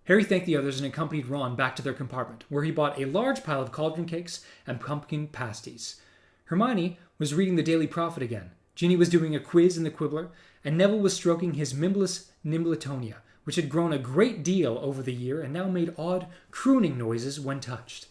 Harry thanked the others and accompanied Ron back to their compartment, where he bought a large pile of cauldron cakes and pumpkin pasties. Hermione was reading the Daily Prophet again. Ginny was doing a quiz in the Quibbler, and Neville was stroking his Mimbless Nimbletonia, which had grown a great deal over the year and now made odd, crooning noises when touched.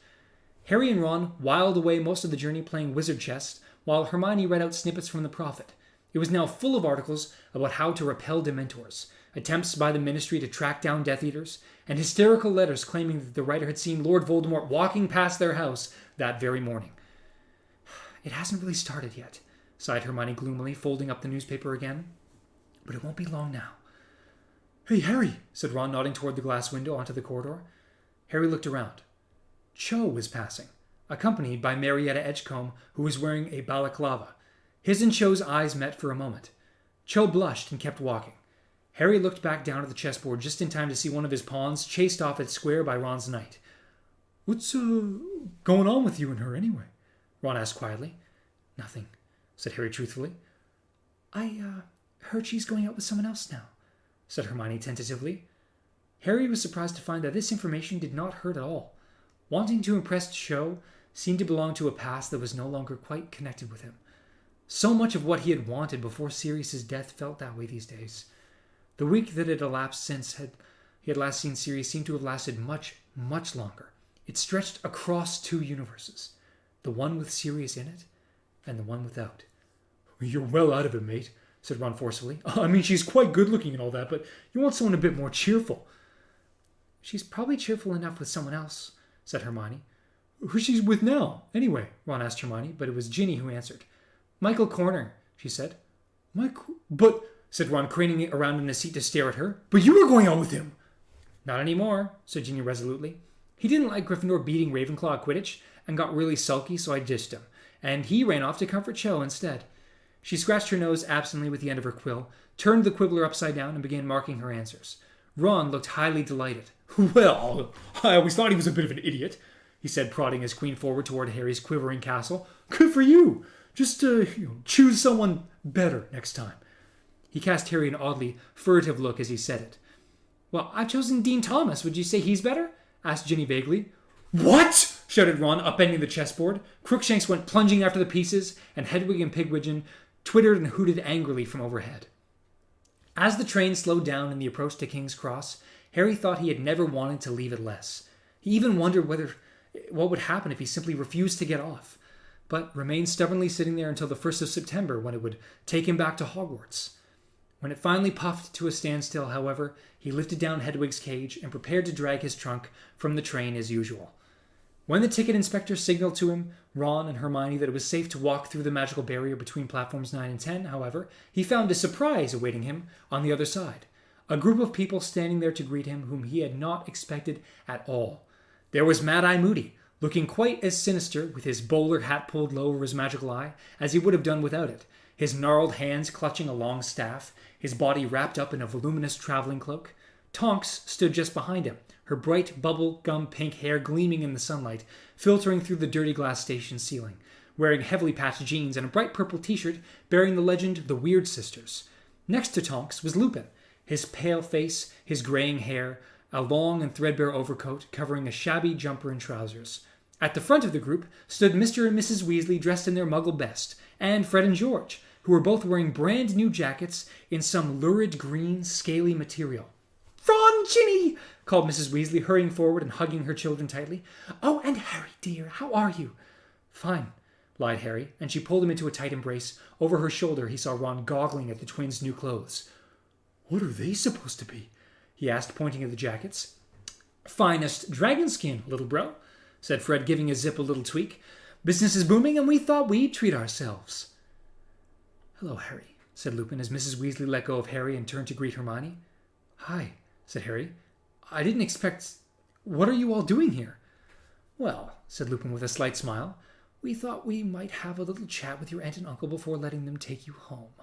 Harry and Ron whiled away most of the journey playing wizard chess, while Hermione read out snippets from the Prophet. It was now full of articles about how to repel Dementors, attempts by the Ministry to track down Death Eaters, and hysterical letters claiming that the writer had seen Lord Voldemort walking past their house that very morning. "It hasn't really started yet," sighed Hermione gloomily, folding up the newspaper again. "But it won't be long now." "Hey, Harry," said Ron, nodding toward the glass window onto the corridor. Harry looked around. Cho was passing, accompanied by Marietta Edgecombe, who was wearing a balaclava. His and Cho's eyes met for a moment. Cho blushed and kept walking. Harry looked back down at the chessboard just in time to see one of his pawns chased off its square by Ron's knight. "What's going on with you and her, anyway?" Ron asked quietly. "Nothing," said Harry truthfully. I heard she's going out with someone else now," said Hermione tentatively. Harry was surprised to find that this information did not hurt at all. Wanting to impress Cho seemed to belong to a past that was no longer quite connected with him. So much of what he had wanted before Sirius's death felt that way these days. The week that had elapsed since he had last seen Sirius seemed to have lasted much, much longer. It stretched across 2 universes, the one with Sirius in it and the one without. "You're well out of it, mate," said Ron forcefully. "I mean, she's quite good-looking and all that, but you want someone a bit more cheerful." "She's probably cheerful enough with someone else," said Hermione. "Who's she with now, anyway?" Ron asked Hermione, but it was Ginny who answered. "Michael Corner," she said. But," said Ron, craning around in his seat to stare at her. "But you were going out with him." "Not anymore," said Ginny resolutely. "He didn't like Gryffindor beating Ravenclaw at Quidditch and got really sulky, so I ditched him. And he ran off to comfort Cho instead." She scratched her nose absently with the end of her quill, turned the quibbler upside down, and began marking her answers. Ron looked highly delighted. "Well, I always thought he was a bit of an idiot," he said, prodding his queen forward toward Harry's quivering castle. "Good for you. Just choose someone better next time." He cast Harry an oddly furtive look as he said it. "Well, I've chosen Dean Thomas. Would you say he's better?" asked Ginny vaguely. "What?" shouted Ron, upending the chessboard. Crookshanks went plunging after the pieces, and Hedwig and Pigwidgeon twittered and hooted angrily from overhead. As the train slowed down in the approach to King's Cross, Harry thought he had never wanted to leave it less. He even wondered what would happen if he simply refused to get off, but remained stubbornly sitting there until the 1st of September, when it would take him back to Hogwarts. When it finally puffed to a standstill, however, he lifted down Hedwig's cage and prepared to drag his trunk from the train as usual. When the ticket inspector signaled to him, Ron, and Hermione that it was safe to walk through the magical barrier between platforms 9 and 10, however, he found a surprise awaiting him on the other side. A group of people standing there to greet him whom he had not expected at all. There was Mad-Eye Moody, looking quite as sinister with his bowler hat pulled low over his magical eye as he would have done without it, his gnarled hands clutching a long staff, his body wrapped up in a voluminous traveling cloak. Tonks stood just behind him, her bright bubble-gum pink hair gleaming in the sunlight, filtering through the dirty glass station ceiling, wearing heavily patched jeans and a bright purple t-shirt bearing the legend The Weird Sisters. Next to Tonks was Lupin, his pale face, his graying hair, a long and threadbare overcoat covering a shabby jumper and trousers. At the front of the group stood Mr. and Mrs. Weasley dressed in their muggle best, and Fred and George, who were both wearing brand new jackets in some lurid green, scaly material. "Ron, Ginny!" called Mrs. Weasley, hurrying forward and hugging her children tightly. "Oh, and Harry, dear, how are you?" "Fine," lied Harry, and she pulled him into a tight embrace. Over her shoulder he saw Ron goggling at the twins' new clothes. "What are they supposed to be?" he asked, pointing at the jackets. "Finest dragon skin, little bro," said Fred, giving his zip a little tweak. "Business is booming, and we thought we'd treat ourselves." "Hello, Harry," said Lupin, as Mrs. Weasley let go of Harry and turned to greet Hermione. "Hi," said Harry. "I didn't expect... What are you all doing here?" "Well," said Lupin with a slight smile, "we thought we might have a little chat with your aunt and uncle before letting them take you home."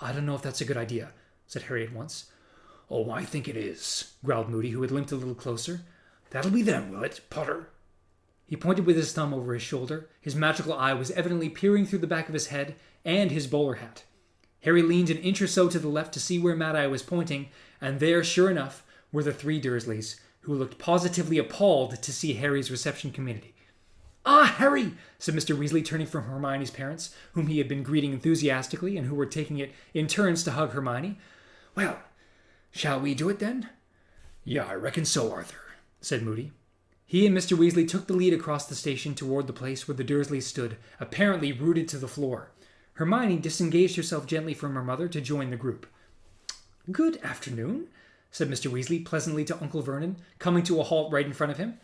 "I don't know if that's a good idea," said Harry at once. "Oh, I think it is," growled Moody, who had limped a little closer. "That'll be them, will it, Potter?" He pointed with his thumb over his shoulder. His magical eye was evidently peering through the back of his head and his bowler hat. Harry leaned an inch or so to the left to see where Mad-Eye was pointing, and there, sure enough, were the three Dursleys, who looked positively appalled to see Harry's reception committee. "Ah, Harry!" said Mr. Weasley, turning from Hermione's parents, whom he had been greeting enthusiastically and who were taking it in turns to hug Hermione. "Well, shall we do it then?" "Yeah, I reckon so, Arthur," said Moody. He and Mr. Weasley took the lead across the station toward the place where the Dursleys stood, apparently rooted to the floor. Hermione disengaged herself gently from her mother to join the group. "Good afternoon," said Mr. Weasley pleasantly to Uncle Vernon, coming to a halt right in front of him.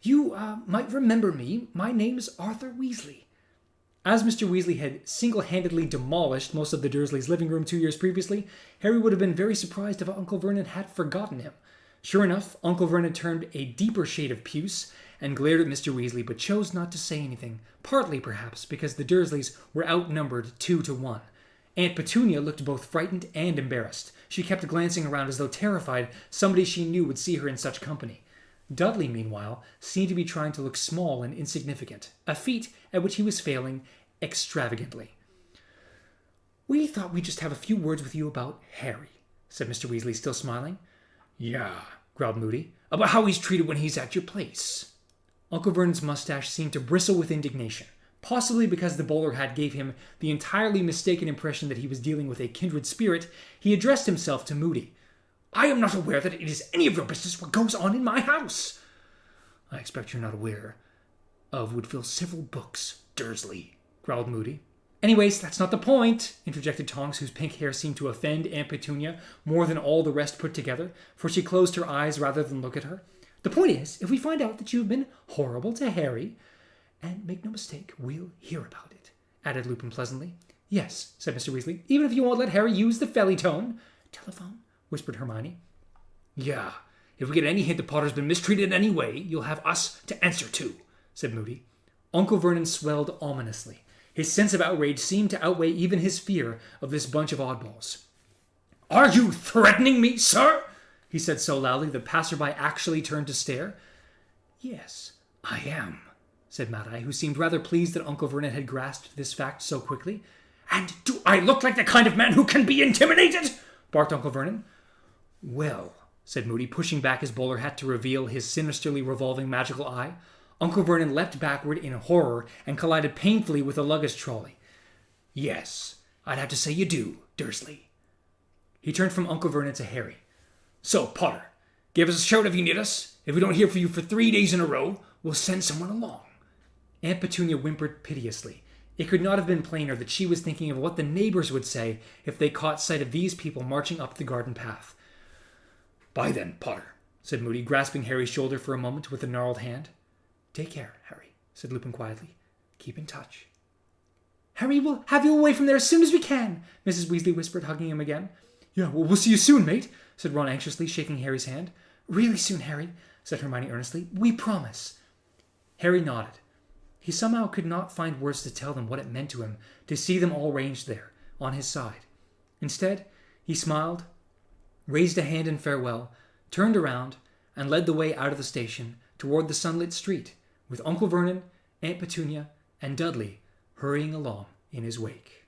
"You might remember me. My name's Arthur Weasley." As Mr. Weasley had single-handedly demolished most of the Dursleys' living room 2 years previously, Harry would have been very surprised if Uncle Vernon had forgotten him. Sure enough, Uncle Vernon turned a deeper shade of puce and glared at Mr. Weasley, but chose not to say anything, partly, perhaps, because the Dursleys were outnumbered 2-1. Aunt Petunia looked both frightened and embarrassed. She kept glancing around as though terrified somebody she knew would see her in such company. Dudley, meanwhile, seemed to be trying to look small and insignificant, a feat at which he was failing extravagantly. "We thought we'd just have a few words with you about Harry," said Mr. Weasley, still smiling. "Yeah," growled Moody. "about how he's treated when he's at your place." Uncle Vernon's mustache seemed to bristle with indignation, possibly because the bowler hat gave him the entirely mistaken impression that he was dealing with a kindred spirit. He addressed himself to Moody. "I am not aware that it is any of your business what goes on in my house." "I expect you're not aware of would fill several books, Dursley," growled Moody. "Anyways, that's not the point," interjected Tonks, whose pink hair seemed to offend Aunt Petunia more than all the rest put together, for she closed her eyes rather than look at her. "The point is, if we find out that you've been horrible to Harry, and make no mistake, we'll hear about it," added Lupin pleasantly. "Yes," said Mr. Weasley, "even if you won't let Harry use the Fairytone." "Telephone," whispered Hermione. "Yeah, if we get any hint that Potter's been mistreated in any way, you'll have us to answer to," said Moody. Uncle Vernon swelled ominously. His sense of outrage seemed to outweigh even his fear of this bunch of oddballs. "Are you threatening me, sir?" he said so loudly that passerby actually turned to stare. "Yes, I am," said Mad-Eye, who seemed rather pleased that Uncle Vernon had grasped this fact so quickly. "And do I look like the kind of man who can be intimidated?" barked Uncle Vernon. "Well," said Moody, pushing back his bowler hat to reveal his sinisterly revolving magical eye. Uncle Vernon leapt backward in horror and collided painfully with a luggage trolley. "Yes, I'd have to say you do, Dursley." He turned from Uncle Vernon to Harry. "So, Potter, give us a shout if you need us. If we don't hear from you for 3 days in a row, we'll send someone along." Aunt Petunia whimpered piteously. It could not have been plainer that she was thinking of what the neighbors would say if they caught sight of these people marching up the garden path. "Bye then, Potter," said Moody, grasping Harry's shoulder for a moment with a gnarled hand. "Take care, Harry," said Lupin quietly. "Keep in touch." "Harry, we'll have you away from there as soon as we can," Mrs. Weasley whispered, hugging him again. "Yeah, well, we'll see you soon, mate," said Ron anxiously, shaking Harry's hand. "Really soon, Harry," said Hermione earnestly. "We promise." Harry nodded. He somehow could not find words to tell them what it meant to him to see them all ranged there, on his side. Instead, he smiled, raised a hand in farewell, turned around, and led the way out of the station toward the sunlit street, with Uncle Vernon, Aunt Petunia, and Dudley hurrying along in his wake.